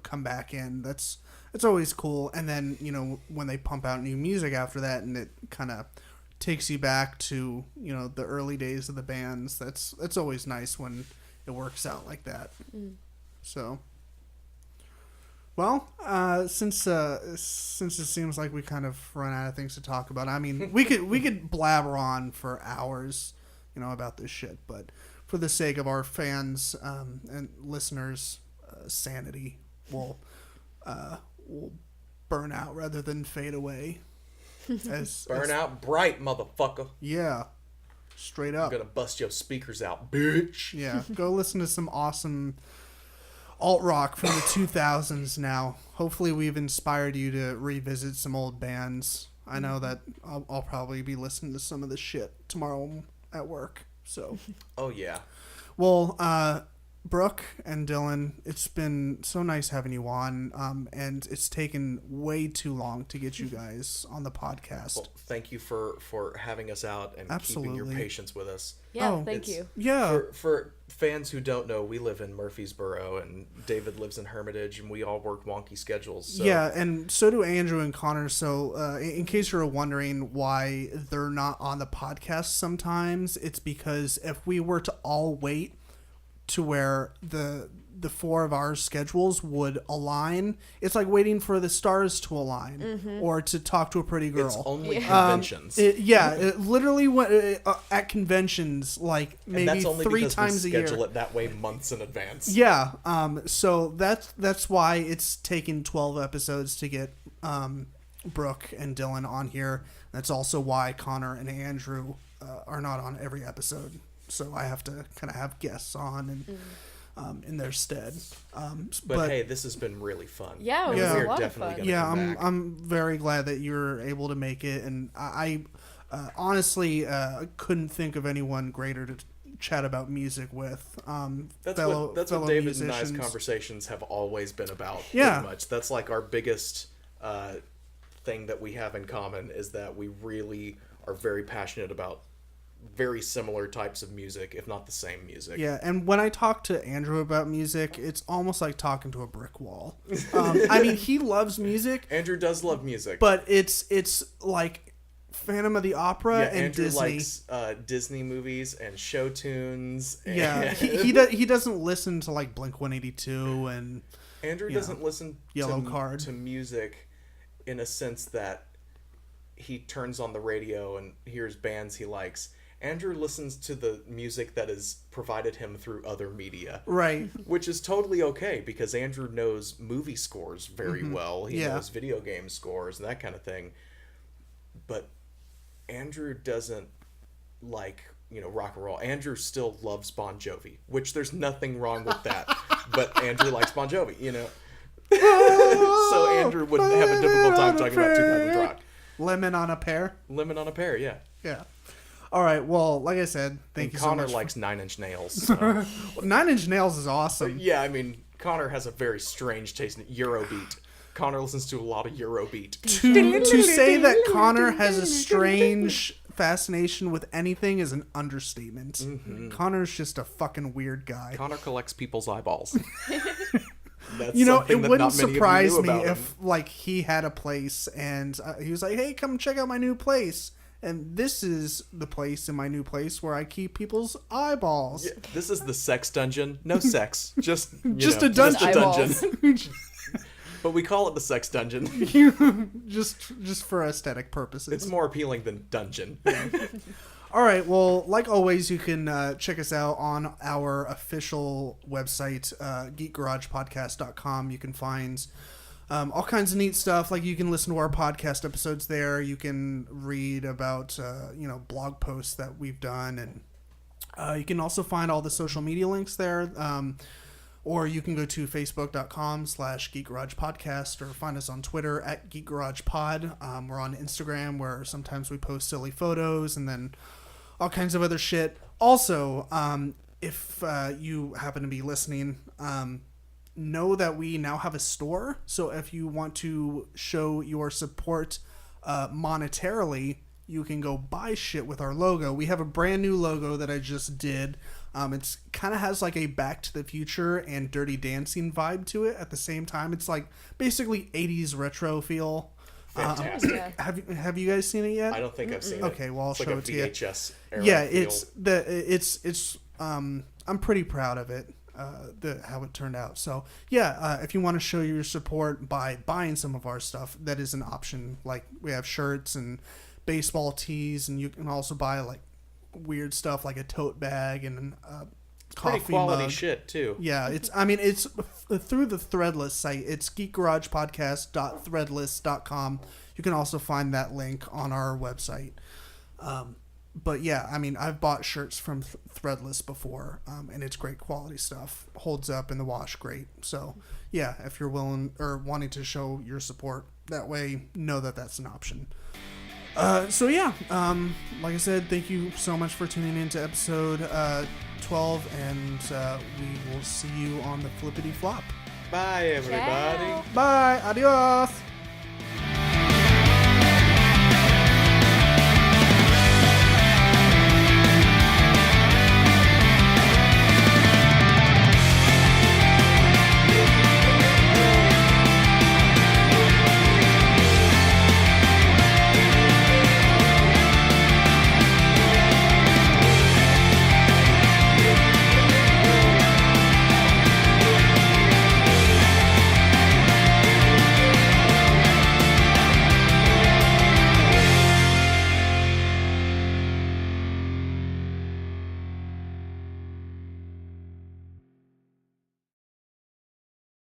come back in. It's always cool. And then, when they pump out new music after that and it kind of takes you back to, the early days of the bands, that's always nice when it works out like that. So, well, since it seems like we kind of run out of things to talk about, I mean, we could blabber on for hours, about this shit, but for the sake of our fans and listeners' sanity, we'll burn out rather than fade away. Burn out bright, motherfucker. Yeah, straight up. I'm gonna bust your speakers out, bitch. Yeah, go listen to some awesome alt rock from the 2000s now. Hopefully we've inspired you to revisit some old bands. I know that I'll probably be listening to some of this shit tomorrow at work. So, Oh yeah. well, Brooke and Dylan, it's been so nice having you on, and it's taken way too long to get you guys on the podcast. Well, thank you for having us out and keeping your Absolutely. patience with us. Yeah, Oh, thank you. Yeah, For fans who don't know, we live in Murfreesboro and David lives in Hermitage, and we all work wonky schedules. So. yeah, and so do Andrew and Connor. So, in case you're wondering why they're not on the podcast sometimes, it's because if we were to all wait to where the four of our schedules would align, it's like waiting for the stars to align or to talk to a pretty girl. It's only Yeah. conventions. It literally went at conventions like and maybe that's only 3 because times we a year. schedule it that way months in advance. Yeah, so that's why it's taken 12 episodes to get Brooke and Dylan on here. That's also why Connor and Andrew are not on every episode. So I have to kind of have guests on and in their stead. But hey, this has been really fun. Yeah, it was a we're lot of definitely fun. gonna yeah, come back. I'm very glad that you were able to make it, and I honestly couldn't think of anyone greater to chat about music with. That's fellow what David and I's musicians. conversations have always been about. Yeah. Pretty much. That's like our biggest thing that we have in common is that we really are very passionate about very similar types of music, if not the same music. Yeah, and when I talk to Andrew about music, it's almost like talking to a brick wall. I mean, he loves music, Andrew does love music. but it's like Phantom of the Opera yeah, and Andrew Disney. likes Disney movies and show tunes. And Yeah, he doesn't listen to like Blink-182 and Andrew doesn't listen Yellow Card. to music in a sense that he turns on the radio and hears bands he likes. Andrew listens to the music that is provided him through other media. right. Which is totally okay because Andrew knows movie scores very well. He Yeah. knows video game scores and that kind of thing. But Andrew doesn't like, rock and roll. Andrew still loves Bon Jovi, which there's nothing wrong with that. But Andrew likes Bon Jovi, So Andrew wouldn't have a difficult time talking about 2000 Rock. Lemon on a pear. Lemon on a Pear, yeah. Yeah. All right. Well, like I said, thank And you Connor so much. likes Nine Inch Nails. So. Nine Inch Nails is awesome. Yeah, I mean, Connor has a very strange taste in Eurobeat. Connor listens to a lot of Eurobeat. To say that Connor has a strange fascination with anything is an understatement. Connor's just a fucking weird guy. Connor collects people's eyeballs. That's It something that wouldn't not many of you surprise knew me about him. if like he had a place and he was like, "Hey, come check out my new place." And this is the place in my new place where I keep people's eyeballs. Yeah, this is the sex dungeon. No sex, just Just a dungeon. Just a Eyeballs. dungeon. But we call it the sex dungeon. just for aesthetic purposes. It's more appealing than dungeon. All right. Well, like always, you can check us out on our official website, geekgaragepodcast.com. You can find all kinds of neat stuff. Like you can listen to our podcast episodes there. You can read about, blog posts that we've done. And you can also find all the social media links there. Or you can go to facebook.com/Geek Garage Podcast, or find us on Twitter at Geek Garage Pod. We're on Instagram, where sometimes we post silly photos and then all kinds of other shit. Also, if you happen to be listening, know that we now have a store. So if you want to show your support monetarily, you can go buy shit with our logo. We have a brand new logo that I just did. It's kind of has like a Back to the Future and Dirty Dancing vibe to it at the same time. It's like basically 80s retro feel. Fantastic. Yeah. Have you guys seen it yet? I don't think I've seen it. Okay, well I'll It's show like it a to you. VHS era Yeah, feel. it's I'm pretty proud of it. How it turned out. So yeah, if you want to show your support by buying some of our stuff, that is an option. Like we have shirts and baseball tees, and you can also buy like weird stuff like a tote bag and coffee Pretty quality mug. shit too. Yeah, it's through the Threadless site. It's geekgaragepodcast.threadless.com. You can also find that link on our website. But yeah, I mean, I've bought shirts from Threadless before, and it's great quality stuff. Holds up in the wash great. So yeah, if you're willing or wanting to show your support that way, know that that's an option. So yeah, like I said, thank you so much for tuning in to episode 12, and we will see you on the flippity flop. Bye, everybody. Ciao. Bye, adios.